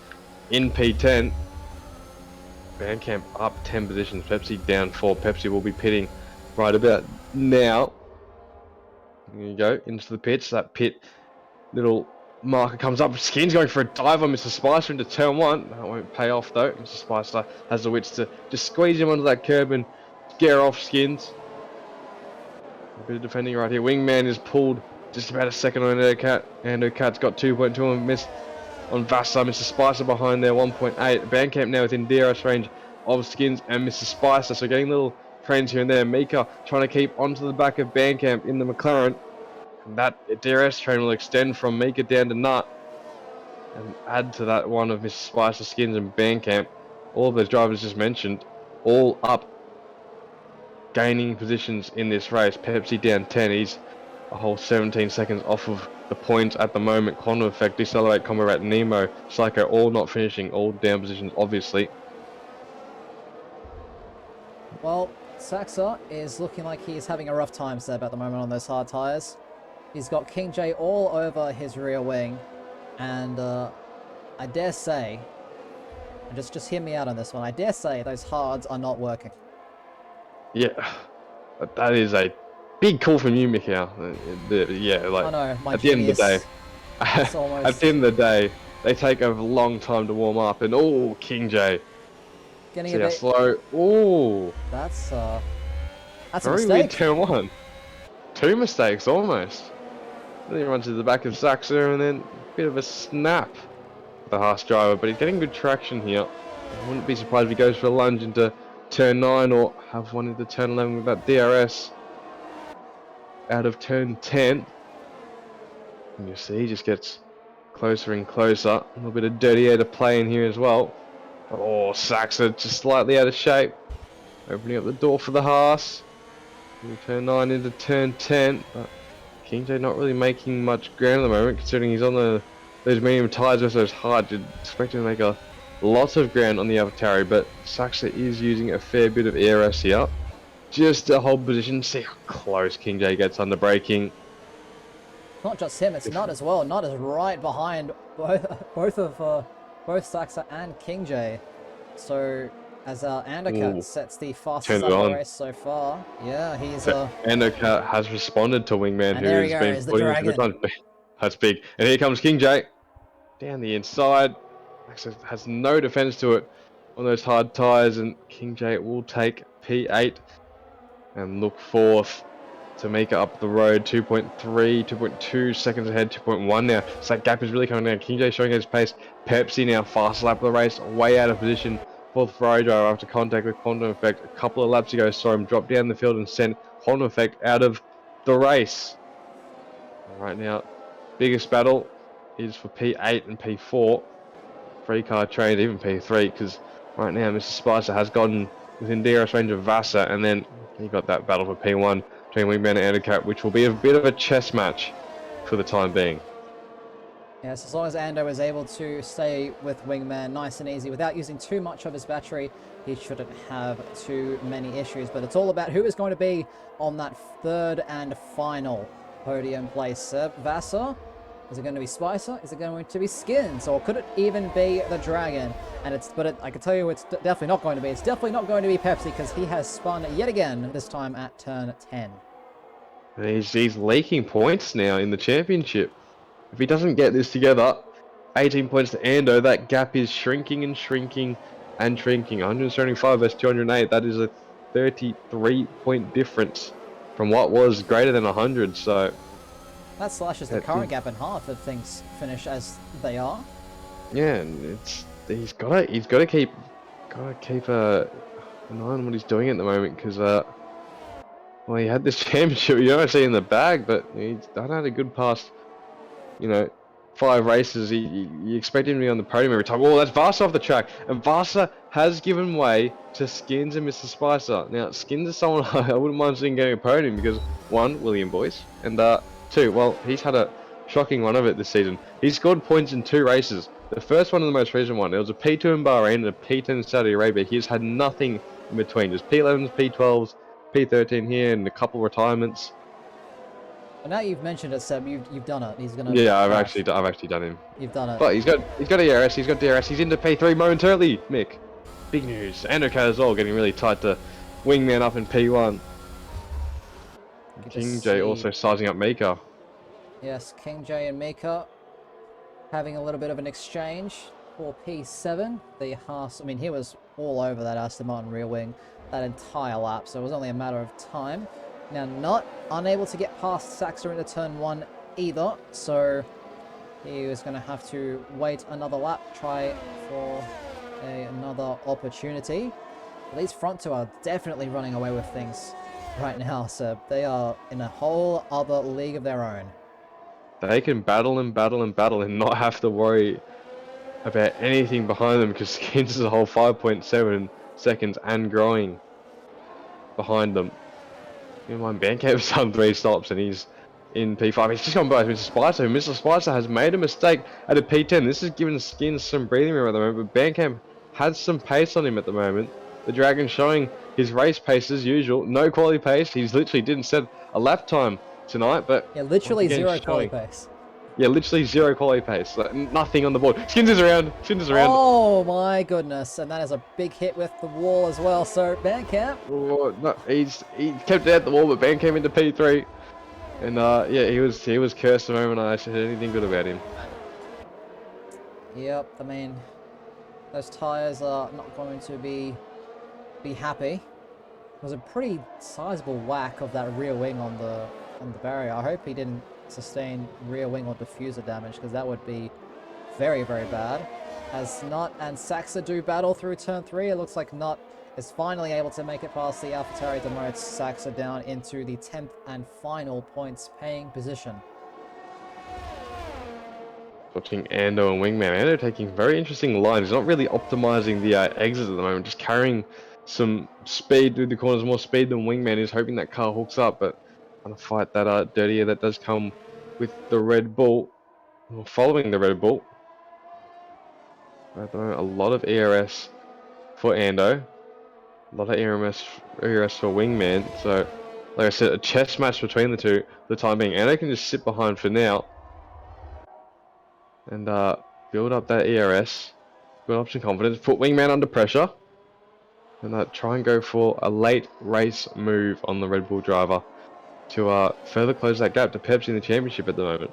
in P10. Bandcamp up 10 positions. Pepsi down 4. Pepsi will be pitting right about now. There you go, into the pits. That pit little marker comes up. Skins going for a dive on Mr. Spicer into turn 1. That won't pay off though. Mr. Spicer has the wits to just squeeze him onto that curb and scare off Skins. A bit of defending right here. Wingman is pulled just about a second on Ocat, and Ocat's got 2.2 and missed on Vassa. Mr. Spicer behind there, 1.8. Bandcamp now within DRS range of Skins and Mr. Spicer, so getting little trains here and there. Mika trying to keep onto the back of Bandcamp in the McLaren. And that DRS train will extend from Mika down to Nut and add to that one of Mr. Spicer, Skins and Bandcamp. All of those drivers just mentioned, all up gaining positions in this race. Pepsi down 10. He's a whole 17 seconds off of the points at the moment. Quantum Effect, Decelerate, Combat Nemo, Psycho, all not finishing, all down positions, obviously. Well, Saxa is looking like he's having a rough time, Seb, at the moment on those hard tyres. He's got King J all over his rear wing, and I dare say, and just hear me out on this one, I dare say those hards are not working. Yeah, that is a big call from you, Mikhail. Yeah, like, I know, my at the end of the day, genius. It's almost... at the end of the day, they take a long time to warm up, and oh, King J. Getting See a how bit... slow. Oh, That's a very weird mistake. turn one. Two mistakes almost. Then he runs to the back of Saxer, and then a bit of a snap for the Haas driver, but he's getting good traction here. I wouldn't be surprised if he goes for a lunge into turn 9 or have one into turn 11 with that DRS out of turn 10. And you see he just gets closer and closer. A little bit of dirty air to play in here as well. Oh, Saxer just slightly out of shape. Opening up the door for the Haas. From turn 9 into turn 10. But King J not really making much ground at the moment, considering he's on those medium tyres with those hard. You'd expect him to make a lots of ground on the AFR, but Saxer is using a fair bit of ERS here. Just to hold position, see how close King J gets under braking. Not just him, it's Nut as well. Nut is right behind both Saxa and King J. So as Andercut sets the fastest lap of the race so far. Yeah, he's Andercut has responded to Wingman, and who there he has been goes, the putting him dragon. That's big. And here comes King J down the inside. Actually has no defense to it on those hard tyres, and King J will take P8 and look forth to make it up the road. 2.3, 2.2 seconds ahead, 2.1 now. So that gap is really coming down. King J showing his pace. Pepsi now fast lap of the race, way out of position for the Ferrari driver after contact with Quantum Effect. A couple of laps ago, saw him drop down the field and send Quantum Effect out of the race. Right now, biggest battle is for P8 and P4. 3-car trains, even P3, because right now Mr. Spicer has gotten within DRS range of Vasa, and then he got that battle for P1 between Wingman and Andercat, which will be a bit of a chess match for the time being. Yes, as long as Ando is able to stay with Wingman nice and easy without using too much of his battery, he shouldn't have too many issues. But it's all about who is going to be on that third and final podium place. Vasa? Is it going to be Spicer? Is it going to be Skins? Or could it even be the Dragon? And I can tell you it's definitely not going to be. It's definitely not going to be Pepsi, because he has spun yet again, this time at turn 10. He's leaking points now in the championship. If he doesn't get this together, 18 points to Ando, that gap is shrinking and shrinking and shrinking. 175 versus 208, that is a 33-point difference from what was greater than 100, so... That slashes the current gap in half if things finish as they are. Yeah, and he's got to keep an eye on what he's doing at the moment, because well, he had this championship, you don't see in the bag, but he's done had a good past, 5 races. You expect him to be on the podium every time. Oh, that's Vasa off the track, and Vasa has given way to Skins and Mr. Spicer. Now, Skins is someone I wouldn't mind seeing getting a podium, because 1, William Boyce, and 2, well, he's had a shocking run of it this season. He's scored points in 2 races. The first one and the most recent one, it was a P2 in Bahrain and a P10 in Saudi Arabia. He's had nothing in between, just P11s, P12s, P13 here, and a couple retirements. But now you've mentioned it, Seb, you've done it. He's gonna. Yeah, I've actually done him. You've done it. But he's got ERS, he's got DRS, he's into P3 momentarily. Mick, big news. Andercat as well, getting really tight to Wingman up in P1. King J also sizing up Mika. Yes, King J and Mika having a little bit of an exchange for P7. The Haas, I mean, he was all over that Aston Martin rear wing that entire lap, so it was only a matter of time. Now, not unable to get past Saxer into turn 1 either, so he was going to have to wait another lap, try for another opportunity. But these front two are definitely running away with things right now, so they are in a whole other league of their own. They can battle and battle and battle and not have to worry about anything behind them, because Skins is a whole 5.7 seconds and growing behind them. You mind, Bandcamp's done 3 stops and he's in P5. He's just gone by Mr. Spicer. Mr. Spicer has made a mistake at a P10. This has given Skins some breathing room at the moment, but Bandcamp has some pace on him at the moment. The Dragon showing his race pace as usual. No quality pace. He's literally didn't set a lap time tonight, but Yeah, once literally again zero quality showing. pace. Yeah, literally 0 quality pace. Like, nothing on the board. Skins is around. Skins is around. Oh my goodness, and that is a big hit with the wall as well. So Bandcamp. Oh, no, he kept it at the wall, but Ben came into P3. And yeah, he was cursed the moment I actually heard anything good about him. Yep, I mean, those tires are not going to be happy. It was a pretty sizable whack of that rear wing on the barrier. I hope he didn't sustain rear wing or diffuser damage, because that would be very, very bad. As Nut and Saxa do battle through turn 3, it looks like Nut is finally able to make it past the AlphaTauri, demotes Saxa down into the 10th and final points paying position. Watching Ando and Wingman. Ando taking very interesting lines. He's not really optimizing the exits at the moment, just carrying some speed through the corners, more speed than Wingman is, hoping that car hooks up, but trying to fight that dirtier that does come with the Red Bull, or following the Red Bull. At the moment, a lot of ERS for Ando, a lot of ERS for Wingman, so like I said, a chess match between the two for the time being. Ando can just sit behind for now and build up that ERS, build up some confidence, put Wingman under pressure, and try and go for a late race move on the Red Bull driver to further close that gap to Pepsi in the championship at the moment.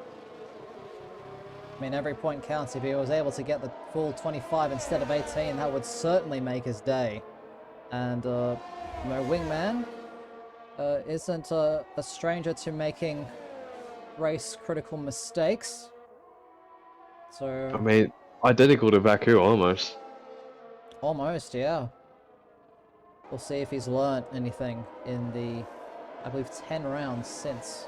I mean, every point counts. If he was able to get the full 25 instead of 18, that would certainly make his day. And, Wingman isn't a stranger to making race critical mistakes. So, I mean, identical to Baku almost. almost, yeah. We'll see if he's learnt anything in the, I believe, 10 rounds since.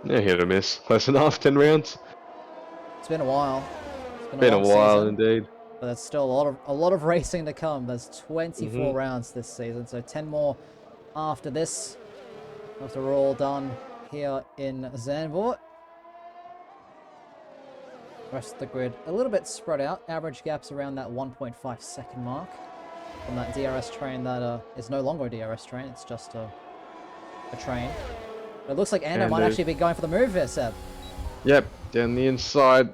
Yeah, hit or miss. Close enough, 10 rounds. It's been a while. It's Been a a long while season, indeed. but there's still a lot of racing to come. There's 24 Mhm. rounds this season, so 10 more after this. After we're all done here in Zandvoort. Rest of the grid a little bit spread out. Average gaps around that 1.5 second mark on that DRS train that is no longer a DRS train. It's just a train. But it looks like Ando might actually be going for the move here, Seb. Yep, down the inside.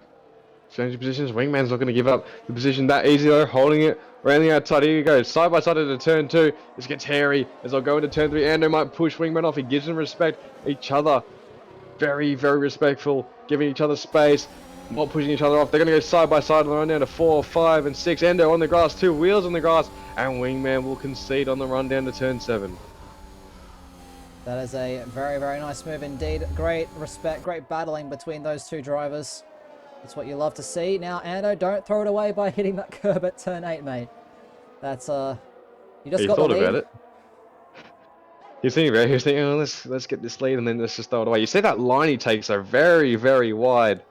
Changing positions. Wingman's not going to give up the position that easy though. Holding it around the outside. Here you go. Side by side into turn 2. This gets hairy as I'll go into turn 3. Ando might push Wingman off. He gives them respect. Each other. Very, very respectful. Giving each other space. Not pushing each other off. They're going to go side by side on the run down to 4, 5, and 6. Endo on the grass. 2 wheels on the grass. And Wingman will concede on the run down to turn 7. That is a very, very nice move indeed. Great respect, great battling between those two drivers. That's what you love to see. Now, Ando, don't throw it away by hitting that curb at turn 8, mate. That's, you just got the lead. About it. He's thinking, oh, let's get this lead and then let's just throw it away. You see that line he takes are very, very wide.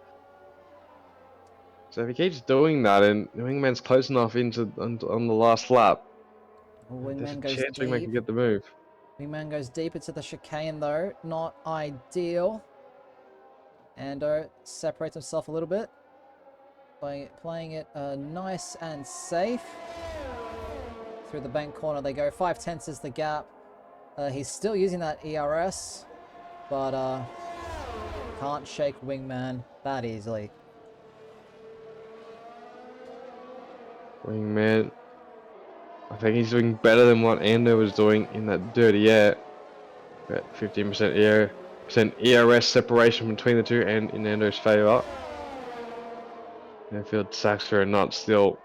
So if he keeps doing that and Wingman's close enough on the last lap, there's a Wingman goes chance Wingman deep. can get the move. Wingman goes deep into the chicane, though. Not ideal. Ando separates himself a little bit by playing it nice and safe. Through the bank corner they go. 5/10 is the gap. He's still using that ERS, but can't shake Wingman that easily. Wingman, I think he's doing better than what Ando was doing in that dirty air. About 15% ERS separation between the two and in Ando's favour. Airfield, Saxer and Nut still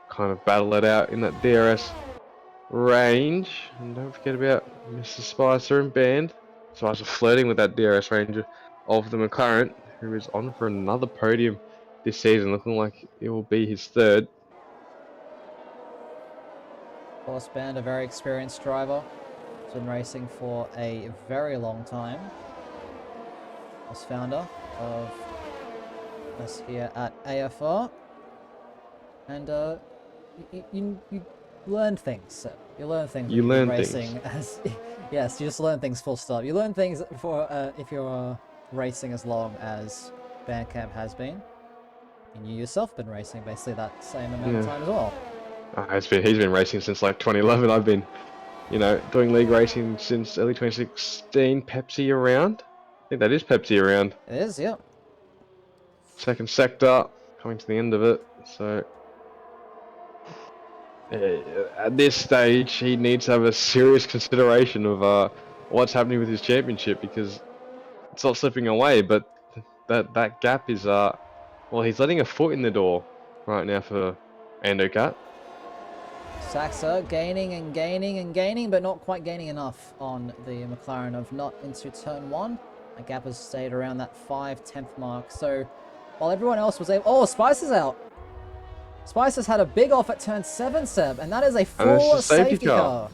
kind of battle it out in that DRS range. And don't forget about Mr. Spicer and Band. Spicer flirting with that DRS range of the McLaren, who is on for another podium this season, looking like it will be his 3rd. Of course, Band, a very experienced driver. He's been racing for a very long time. Was founder of us here at AFR. And you learn things. So you learn things when You you've been learn racing. things. As yes, you just learn things. Full stop. You learn things for if you're racing as long as Bandcamp has been, and you yourself been racing basically that same amount of Yeah. time as well. He's been racing since like 2011. I've been, doing league racing since early 2016. Pepsi around. I think that is Pepsi around. It is, yeah. Second sector, coming to the end of it. So at this stage, he needs to have a serious consideration of what's happening with his championship because it's not slipping away. But that gap is well, he's letting a foot in the door right now for Andokat. Saxa gaining and gaining and gaining, but not quite gaining enough on the McLaren of not into turn one. The gap has stayed around that 5/10 mark. So while everyone else was able... Oh, Spice is out. Spice has had a big off at turn 7, Seb, and that is a And this is full a safety safety car. car.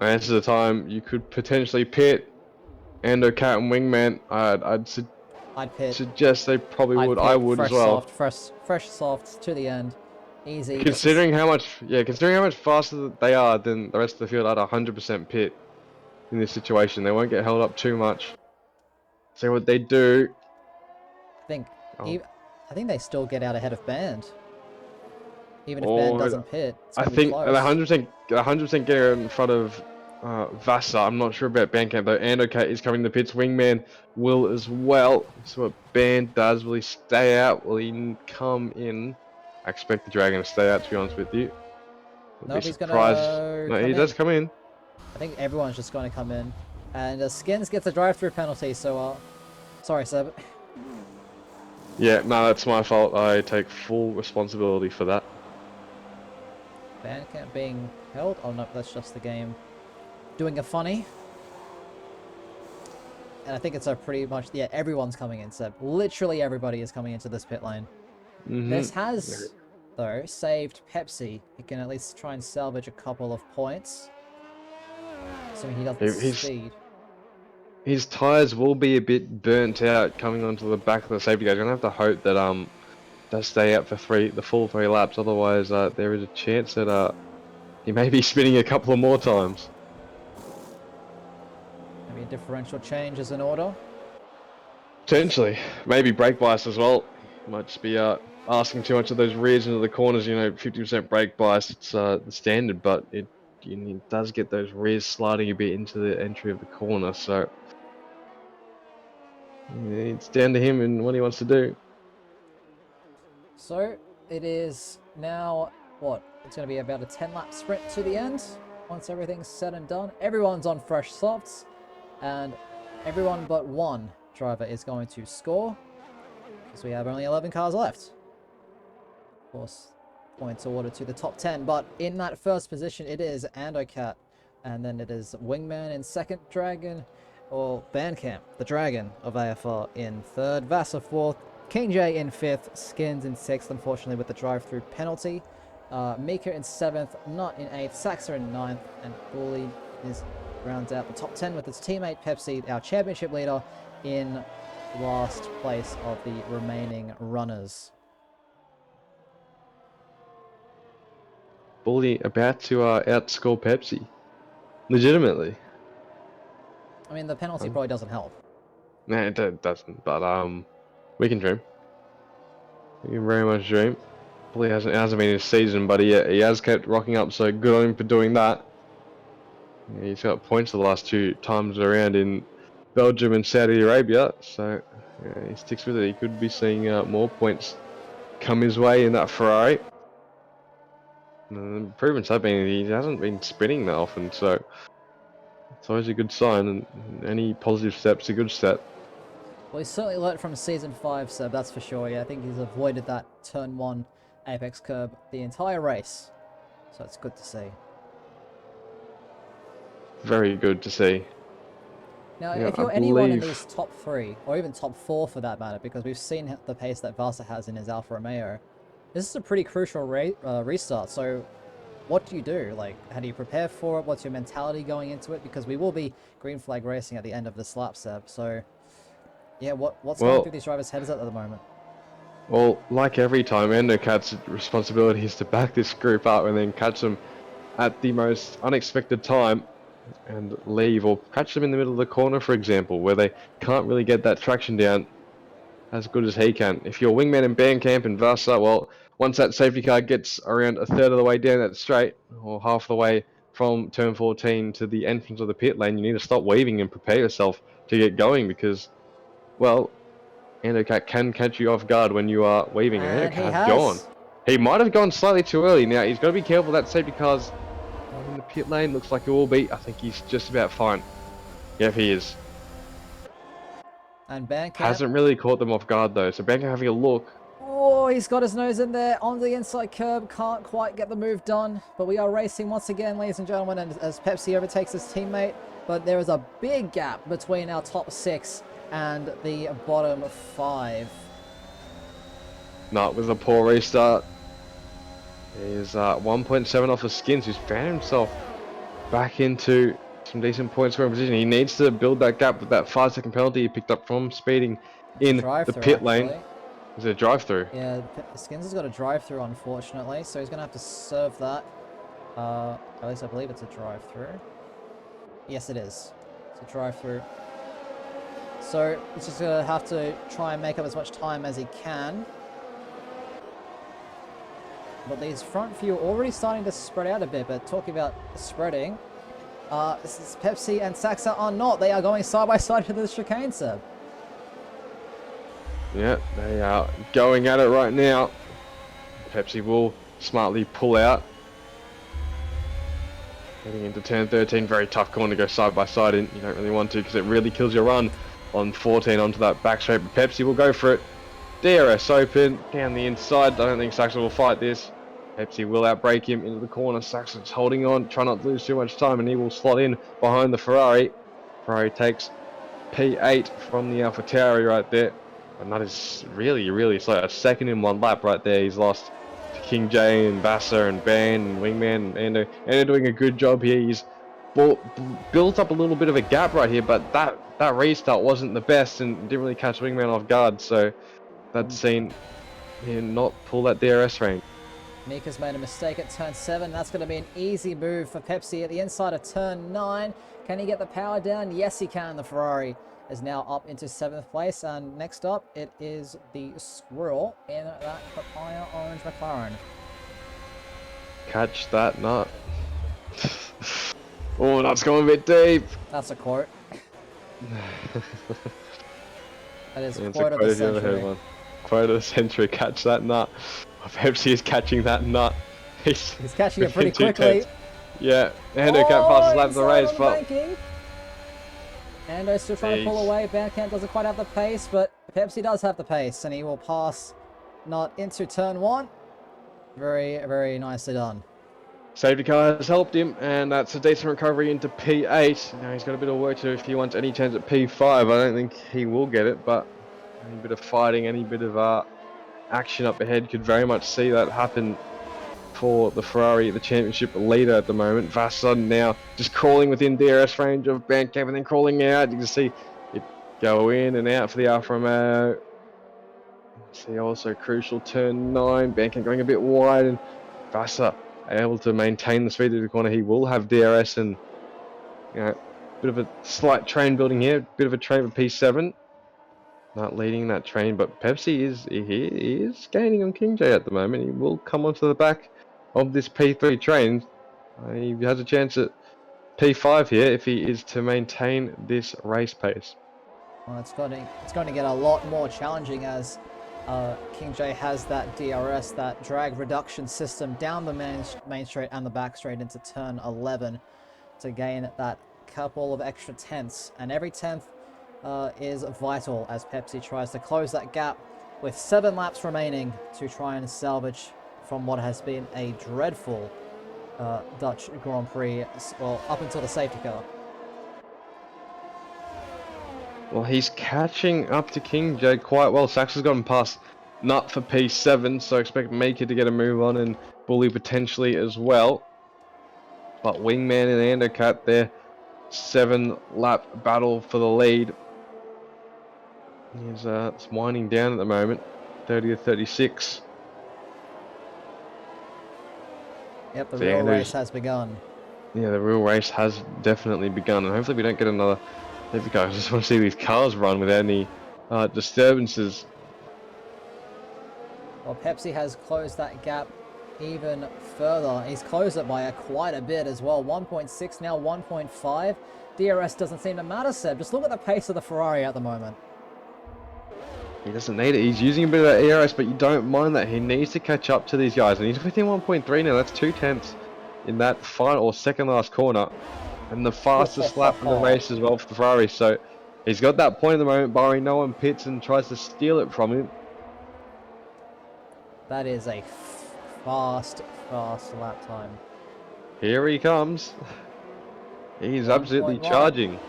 And this is the time you could potentially pit Andokat and Wingman. I'd pit. Suggest they probably I'd would. pit I would as fresh well. soft, fresh soft to the end. Easy. Considering how much faster they are than the rest of the field, I'd 100% pit in this situation. They won't get held up too much. So what they do? I think, Oh, I think they still get out ahead of Band. Even if Band or doesn't pit, it's I going to be think close. 100% get in front of Vasa. I'm not sure about Bandcamp though. Andokat is coming to the pits. Wingman will as well. So what Band does? Will he stay out? Will he come in? I expect the Dragon to stay out. To be honest with you, I'd be Nope, he's going surprised. to No, come he in. does come in. I think everyone's just going to come in. And Skins gets a drive-through penalty, so... sorry, Seb. Yeah, no, that's my fault. I take full responsibility for that. Bandcamp being held? Oh no, that's just the game doing a funny. And I think it's a pretty much... yeah, everyone's coming in, Seb. Literally everybody is coming into this pit lane. This has, though, saved Pepsi. He can at least try and salvage a couple of points. Assuming he doesn't speed. His tyres will be a bit burnt out coming onto the back of the safety car. You're gonna have to hope that they stay out for the full 3 laps. Otherwise, there is a chance that he may be spinning a couple of more times. Maybe a differential change is in order. Potentially, maybe brake bias as well. Might just be asking too much of those rears into the corners. 50% brake bias. It's the standard, but it does get those rears sliding a bit into the entry of the corner. So it's down to him and what he wants to do. So it is now, what? It's going to be about a 10-lap sprint to the end. Once everything's said and done, everyone's on fresh softs, and everyone but one driver is going to score, because we have only 11 cars left. Of course, points awarded to the top 10, but in that first position it is Andokat, and then it is Wingman in second, Dragon, or Bandcamp, the Dragon of AFR in third, Vasa fourth, King J in fifth, Skins in sixth, unfortunately with the drive-through penalty, Mika in seventh, Nut in eighth, Saxa in ninth, and Bully rounds out the top 10 with his teammate Pepsi, our championship leader, in last place of the remaining runners. Bully about to outscore Pepsi. Legitimately. I mean, the penalty probably doesn't help. No, it doesn't, but we can dream. We can very much dream. Bully hasn't been his season, but he has kept rocking up, so good on him for doing that. Yeah, he's got points the last 2 times around in Belgium and Saudi Arabia, so yeah, he sticks with it. He could be seeing more points come his way in that Ferrari. And the improvements have been he hasn't been spinning that often, so it's always a good sign, and any positive step's a good step. Well, he's certainly learnt from Season 5, Seb, that's for sure. Yeah, I think he's avoided that Turn 1 apex curb the entire race. So it's good to see. Very good to see. Now, Yeah, if you're I anyone in believe... these top 3, or even top 4 for that matter, because we've seen the pace that Vasa has in his Alfa Romeo, this is a pretty crucial restart. So what do you do? Like, how do you prepare for it? What's your mentality going into it? Because we will be green flag racing at the end of this lap, Seb. So yeah, what's going through these drivers' heads at the moment? Well, like every time, Endokat's responsibility is to back this group up and then catch them at the most unexpected time and leave, or catch them in the middle of the corner, for example, where they can't really get that traction down as good as he can. If you're Wingman and Bandcamp and Vasa, well, once that safety car gets around a third of the way down that straight, or half the way from turn 14 to the entrance of the pit lane, you need to stop weaving and prepare yourself to get going because, well, Endocat can catch you off guard when you are weaving, and And Endocat he has gone. has. He might have gone slightly too early. Now, he's got to be careful that safety car's in the pit lane. Looks like it will be. I think he's just about fine. Yeah, he is. And Bandcamp. Hasn't really caught them off guard, though, so Bandcamp having a look. Oh, he's got his nose in there on the inside curb. Can't quite get the move done. But we are racing once again, ladies and gentlemen, and as Pepsi overtakes his teammate. But there is a big gap between our top 6 and the bottom 5. Not with a poor restart. He's 1.7 off of Skins, who's found himself back into some decent point scoring position. He needs to build that gap with that 5-second penalty he picked up from speeding in the pit lane. Is it a drive-through? Yeah, Skins has got a drive-through, unfortunately, so he's going to have to serve that. At least I believe it's a drive-through. Yes, it is. It's a drive-through. So he's just going to have to try and make up as much time as he can. But these front few are already starting to spread out a bit, but talking about spreading, this is Pepsi and Saxa are not. They are going side by side to the chicane, sir. Yeah, they are going at it right now. Pepsi will smartly pull out. Heading into turn 13, very tough corner to go side by side in. You don't really want to because it really kills your run on 14 onto that back straight, but Pepsi will go for it. DRS open, down the inside. I don't think Saxa will fight this. Pepsi will outbrake him into the corner. Saxon's holding on, trying not to lose too much time, and he will slot in behind the Ferrari. Ferrari takes P8 from the AlphaTauri right there. And that is really, really slow. A second in one lap right there. He's lost to King J and Vassar and Ban and Wingman and Endo. Endo doing a good job here. He's built up a little bit of a gap right here, but that restart wasn't the best and didn't really catch Wingman off guard. So that's seen him not pull that DRS range. Mika's made a mistake at turn 7. That's going to be an easy move for Pepsi at the inside of turn 9. Can he get the power down? Yes, he can. The Ferrari is now up into 7th place. And next up, it is the Squirrel in that papaya orange McLaren. Catch that nut. Oh, that's going a bit deep. That's a quote. That is Yeah, quote of the century. Quote of the century. Catch that nut. Pepsi is catching that nut. He's catching it pretty quickly. Yeah, Ando can't pass his lap of the race, but Ando's still trying to pull away. Bandcamp doesn't quite have the pace, but Pepsi does have the pace, and he will pass not into turn 1. Very, very nicely done. Safety car has helped him, and that's a decent recovery into P8. Now he's got a bit of work to do if he wants any chance at P5. I don't think he will get it, but any bit of fighting, any bit of action up ahead could very much see that happen for the Ferrari, the championship leader at the moment. Vassar now just crawling within DRS range of Bandcamp and then crawling out. You can see it go in and out for the Alfa Romeo. See also crucial turn 9. Bandcamp going a bit wide, and Vassar able to maintain the speed of the corner. He will have DRS and, you know, bit of a slight train building here, bit of a train for P7. Not leading that train, but Pepsi is gaining on King J at the moment. He will come onto the back of this P3 train. He has a chance at P5 here if he is to maintain this race pace. Well, it's going to get a lot more challenging as King J has that DRS, that drag reduction system down the main straight and the back straight into turn 11 to gain that couple of extra tenths. And every tenth is vital as Pepsi tries to close that gap with 7 laps remaining to try and salvage from what has been a dreadful Dutch Grand Prix, well, up until the safety car. Well, he's catching up to King J quite well. Sax has gotten past Nut for P7, so expect Maker to get a move on and Bully potentially as well. But Wingman and Andercat, their 7-lap battle for the lead. He's it's winding down at the moment, 30 to 36. Yep, the So real race Andrew's, has begun. yeah, the real race has definitely begun, and hopefully we don't get another safety car. I just want to see these cars run without any disturbances. Well, Pepsi has closed that gap even further. He's closed it by quite a bit as well. 1.6 now, 1.5. DRS doesn't seem to matter, Seb. Just look at the pace of the Ferrari at the moment. He doesn't need it. He's using a bit of that ERS, but you don't mind that. He needs to catch up to these guys, and he's within 1.3 now. That's 2/10 in that final or second last corner, and the fastest lap in the race as well for the Ferrari. So he's got that point at the moment, barring no one pits and tries to steal it from him. That is a fast lap time. Here he comes. He's absolutely 1.1. charging. He's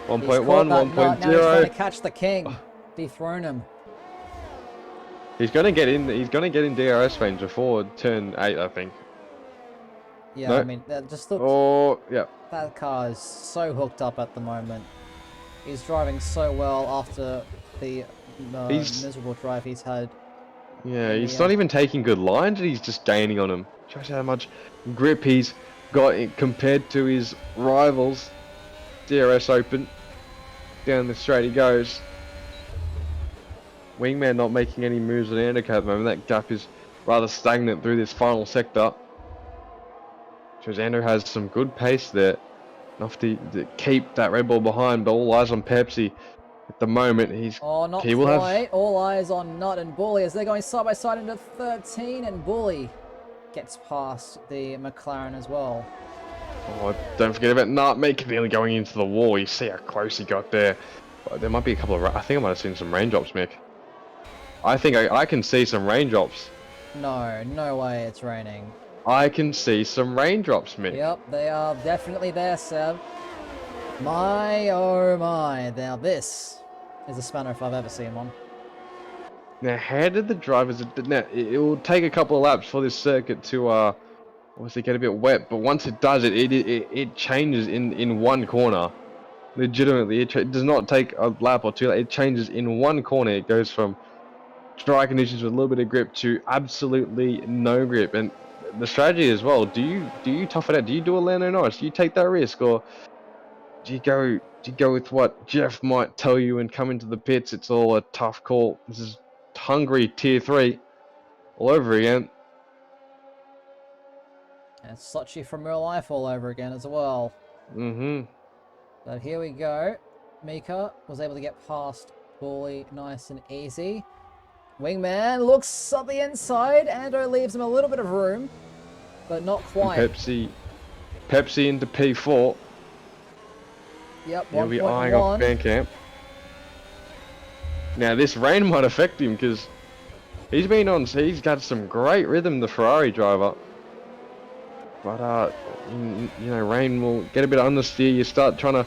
caught 1.1, that nut. Now he's trying to 1.0. catch the king. Dethrone him. He's gonna get in. He's gonna get in DRS range before turn 8, I think. Yeah, No. I mean, just look. Oh, yeah. That car is so hooked up at the moment. He's driving so well after the miserable drive he's had. Yeah, he's not even taking good lines, and he's just gaining on him. Shows how much grip he's got compared to his rivals. DRS open. Down the straight he goes. Wingman not making any moves on the undercut at the moment. That gap is rather stagnant through this final sector. Shows Andrew has some good pace there. Enough to keep that Red Bull behind, but all eyes on Pepsi. At the moment, Not he will have. quite. All eyes on Nut and Bully as they're going side by side into 13, and Bully gets past the McLaren as well. Oh, don't forget about Nut making nearly going into the wall. You see how close he got there. But there might be a couple of. I think I might have seen some raindrops, Mick. I think I can see some raindrops. No way it's raining. I can see some raindrops, Mick. Yep, they are definitely there, Seb. My, oh my. Now this is a spanner if I've ever seen one. Now, how did the drivers... Now, it will take a couple of laps for this circuit to obviously get a bit wet, but once it does, it changes in one corner. Legitimately, it does not take a lap or two. It changes in one corner. It goes from dry conditions with a little bit of grip to absolutely no grip. And the strategy as well, do you tough it out? Do you do a Lando Norris? Do you take that risk, or do you go with what Jeff might tell you and come into the pits? It's all a tough call. This is Hungary tier 3 all over again. And Sochi from real life all over again as well. But here we go. Mika was able to get past Bully nice and easy. Wingman looks at the inside. Ando leaves him a little bit of room, but not quite. Pepsi into P4. Yep, He'll be eyeing off Bandcamp. Now this rain might affect him because he's got some great rhythm, the Ferrari driver. But rain will get a bit of understeer. You start trying to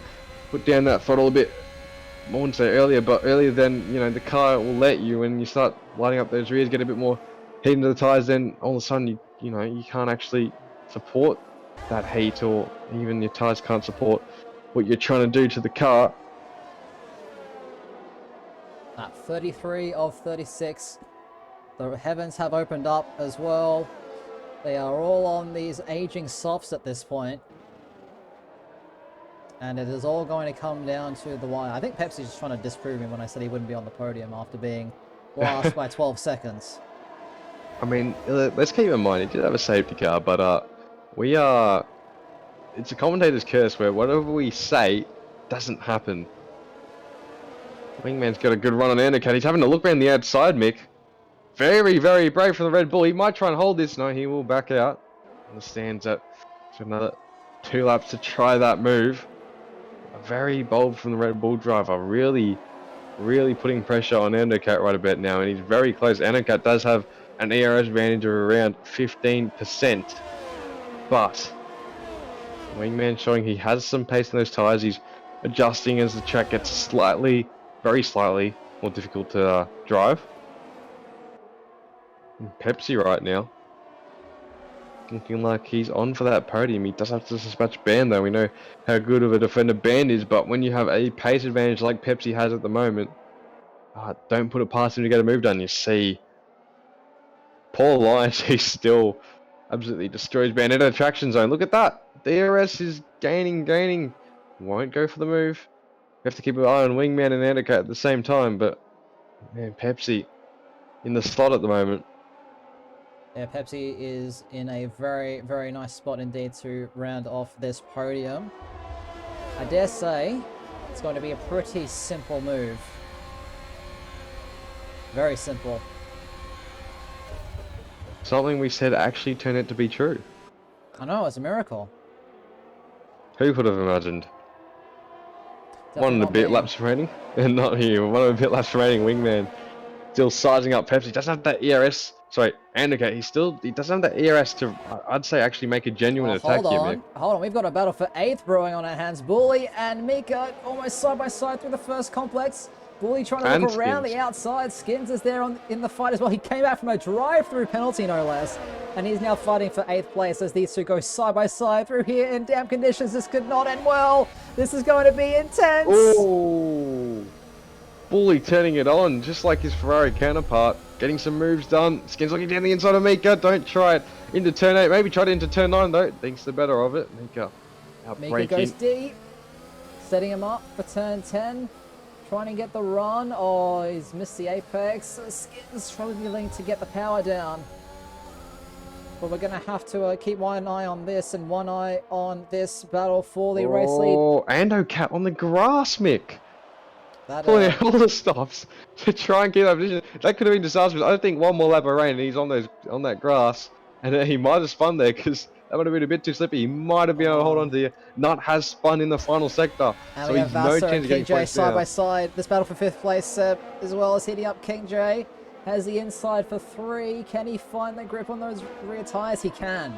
put down that throttle a bit. I wouldn't say earlier, but earlier than the car will let you. When you start lighting up those rears, get a bit more heat into the tires, then all of a sudden you can't actually support that heat, or even your tires can't support what you're trying to do to the car. At 33 of 36, the heavens have opened up as well. They are all on these aging softs at this point. And it is all going to come down to the wire. I think Pepsi's just trying to disprove me when I said he wouldn't be on the podium after being last by 12 seconds. I mean, let's keep in mind, he did have a safety car, but it's a commentator's curse where whatever we say doesn't happen. Wingman's got a good run on undercut. He's having to look around the outside, Mick. Very, very brave from the Red Bull. He might try and hold this. No, he will back out. Understands that there's another 2 laps to try that move. Very bold from the Red Bull driver. Really, really putting pressure on Undercut right about now, and he's very close. Undercut does have an ERS advantage of around 15%, but Wingman showing he has some pace in those tires. He's adjusting as the track gets very slightly more difficult to drive. And Pepsi right now looking like he's on for that podium. He does have to dispatch Band though. We know how good of a defender Band is, but when you have a pace advantage like Pepsi has at the moment, don't put it past him to get a move done. You see, Paul Lyons, he's still absolutely destroys Bandito traction zone. Look at that. DRS is gaining. Won't go for the move. You have to keep an eye on Wingman and Andicat at the same time, but man, Pepsi in the slot at the moment. Yeah, Pepsi is in a very, very nice spot indeed to round off this podium. I dare say it's going to be a pretty simple move. Very simple. Something we said actually turned out to be true. I know, it's a miracle. Who could have imagined? Definitely One and a not bit me. laps remaining, and not here. One and a bit laps remaining. Wingman still sizing up Pepsi. Doesn't have that ERS. Sorry, Andicat. He doesn't have that ERS to. I'd say actually make a genuine Oh, attack here, Mick. hold on. We've got a battle for 8th brewing on our hands. Bully and Mika almost side by side through the first complex. Bully trying to And look around Skins. the outside. Skins is there in the fight as well. He came back from a drive-through penalty, no less. And he's now fighting for 8th place as these two go side by side through here in damp conditions. This could not end well. This is going to be intense. Oh, Bully turning it on, just like his Ferrari counterpart. Getting some moves done. Skins looking down the inside of Mika. Don't try it into turn 8. Maybe try it into turn 9 though. Thinks the better of it. Mika Mika goes outbraking. deep. Setting him up for turn 10. Trying to get the run. Oh, he's missed the apex. Skins struggling to get the power down. But we're going to have to keep one eye on this and one eye on this battle for the race lead. Oh, Andocat on the grass, Mick. That, Pulling out all the stops to try and keep that position. That could have been disastrous. I think one more lap of rain and he's on that grass. And then he might have spun there because that would have been a bit too slippy. He might have been able to hold on to you. Nut has spun in the final sector. And So we he's have no Vassar chance and of King getting J points side by now. side. This battle for 5th place as well as hitting up King J. Has the inside for 3. Can he find the grip on those rear tyres? He can.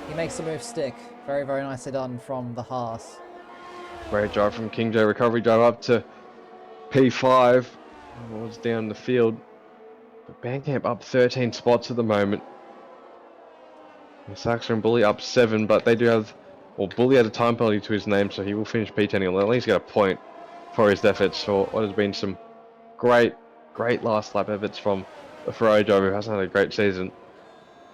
He makes the move stick. Very, very nicely done from the Haas. Great drive from King J. Recovery drive up to P5. Was down the field. But Bandcamp up 13 spots at the moment. Saxon and Bully up 7, but they do have. Well, Bully had a time penalty to his name, so he will finish P10. He'll at least get a point for his efforts for what has been some great last lap efforts from the Ferrari driver who hasn't had a great season.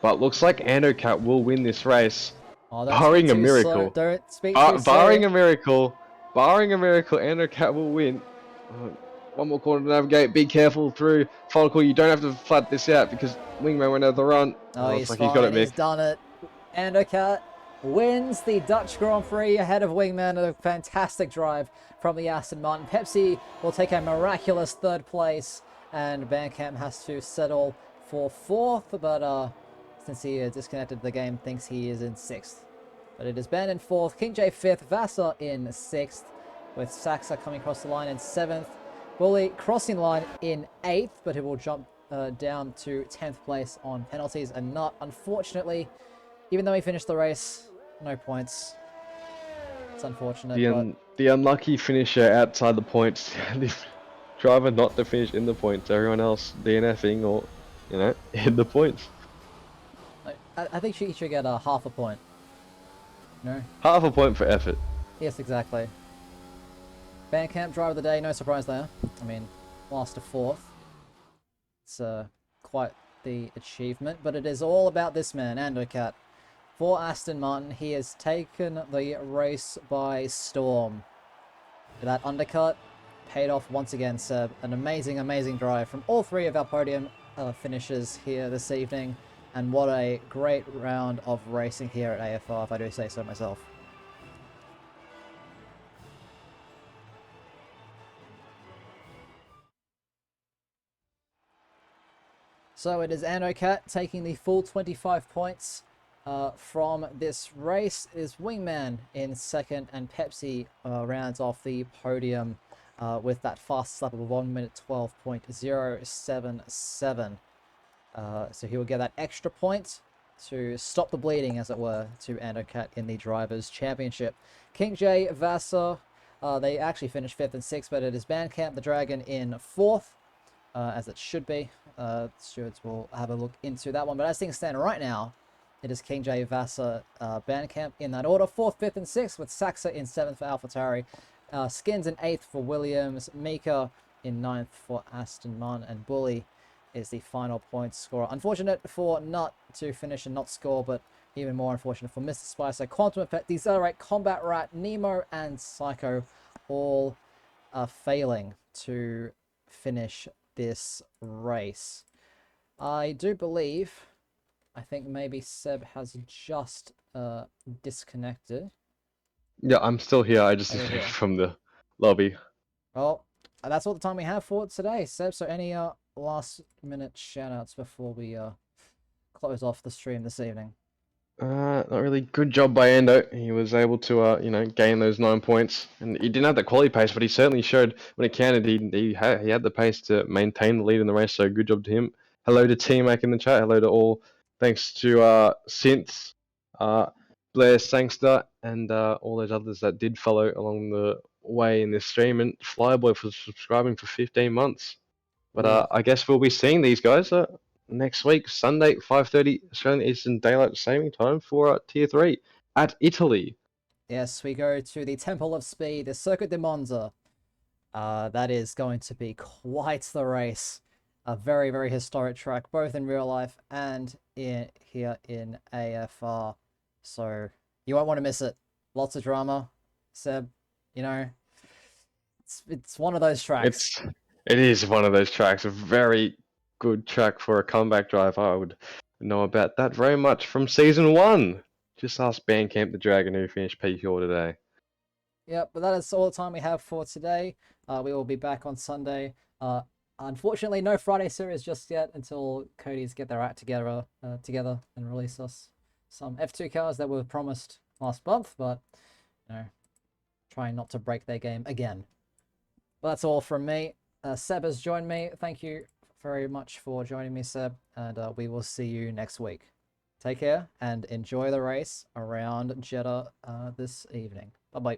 But looks like Andocat will win this race, Oh, don't speak barring a too slow. miracle. Don't speak too Barring slow. a miracle, Andocat will win. One more corner to navigate. Be careful through final call. You don't have to flat this out because Wingman went out the run. Oh, Looks he's like fine. he's got it, Mick. He's done it. Andocat wins the Dutch Grand Prix ahead of Wingman. A fantastic drive from the Aston Martin. Pepsi will take a miraculous 3rd place, and Bandcamp has to settle for 4th, but since he disconnected the game, thinks he is in 6th. But it is Ben in 4th, King J 5th, Vassar in 6th, with Saxa coming across the line in 7th. Bully crossing the line in 8th, but he will jump down to 10th place on penalties, and not, unfortunately, even though he finished the race, no points. It's unfortunate, but The unlucky finisher outside the points. The driver not to finish in the points. Everyone else DNFing or, in the points. I think he should get a half a point. No? Half a point for effort. Yes, exactly. Bandcamp driver of the day, no surprise there. I mean, last to 4th. It's quite the achievement, but it is all about this man, Andocat. For Aston Martin, he has taken the race by storm. That undercut paid off once again, Seb. An amazing, amazing drive from all 3 of our podium finishers here this evening. And what a great round of racing here at AFR, if I do say so myself. So it is Andocat taking the full 25 points from this race. It is Wingman in 2nd, and Pepsi rounds off the podium with that fastest lap of 1 minute 12.077. So he will get that extra point to stop the bleeding, as it were, to Andocat in the Drivers' Championship. King J, Vassar, they actually finished 5th and 6th, but it is Bandcamp the Dragon in 4th. As it should be. Stewards will have a look into that one. But as things stand right now, it is King J, Vassar, Bandcamp in that order. 4th, 5th, and 6th, with Saxa in 7th for AlphaTauri. Skins in 8th for Williams. Mika in 9th for Aston Martin. And Bully is the final point scorer. Unfortunate for Nut to finish and not score, but even more unfortunate for Mr. Spicer, Quantum Effect, Decelerate, Combat Rat, Nemo, and Psycho all failing to finish this race. I do believe, I think maybe Seb has just disconnected. Yeah, I'm still here. I just Are you disconnected here? from the lobby. Well, that's all the time we have for today, Seb. So any last minute shout outs before we close off the stream this evening? Not really. Good job by Endo. He was able to, gain those 9 points, and he didn't have that quality pace, but he certainly showed when it counted. He had the pace to maintain the lead in the race. So good job to him. Hello to T-Mac in the chat. Hello to all. Thanks to Synth, Blair Sangster, and all those others that did follow along the way in this stream, and Flyboy for subscribing for 15 months. But Yeah. I guess we'll be seeing these guys next week, Sunday, 5:30 Australian Eastern Daylight Saving Time for Tier 3 at Italy. Yes, we go to the Temple of Speed, the Circuit de Monza. That is going to be quite the race. A very, very historic track, both in real life and here in AFR. So you won't want to miss it. Lots of drama. Seb, you know, it's one of those tracks. It is one of those tracks, a very good track for a comeback drive. I would know about that very much from season 1. Just ask Bandcamp the Dragon who finished P4 today. Yep, but that is all the time we have for today. We will be back on Sunday. Unfortunately, no Friday series just yet until Cody's get their act together and release us some F2 cars that were promised last month, but trying not to break their game again. But that's all from me. Seb has joined me. Thank you very much for joining me, Seb, and we will see you next week. Take care and enjoy the race around Jeddah this evening. Bye-bye.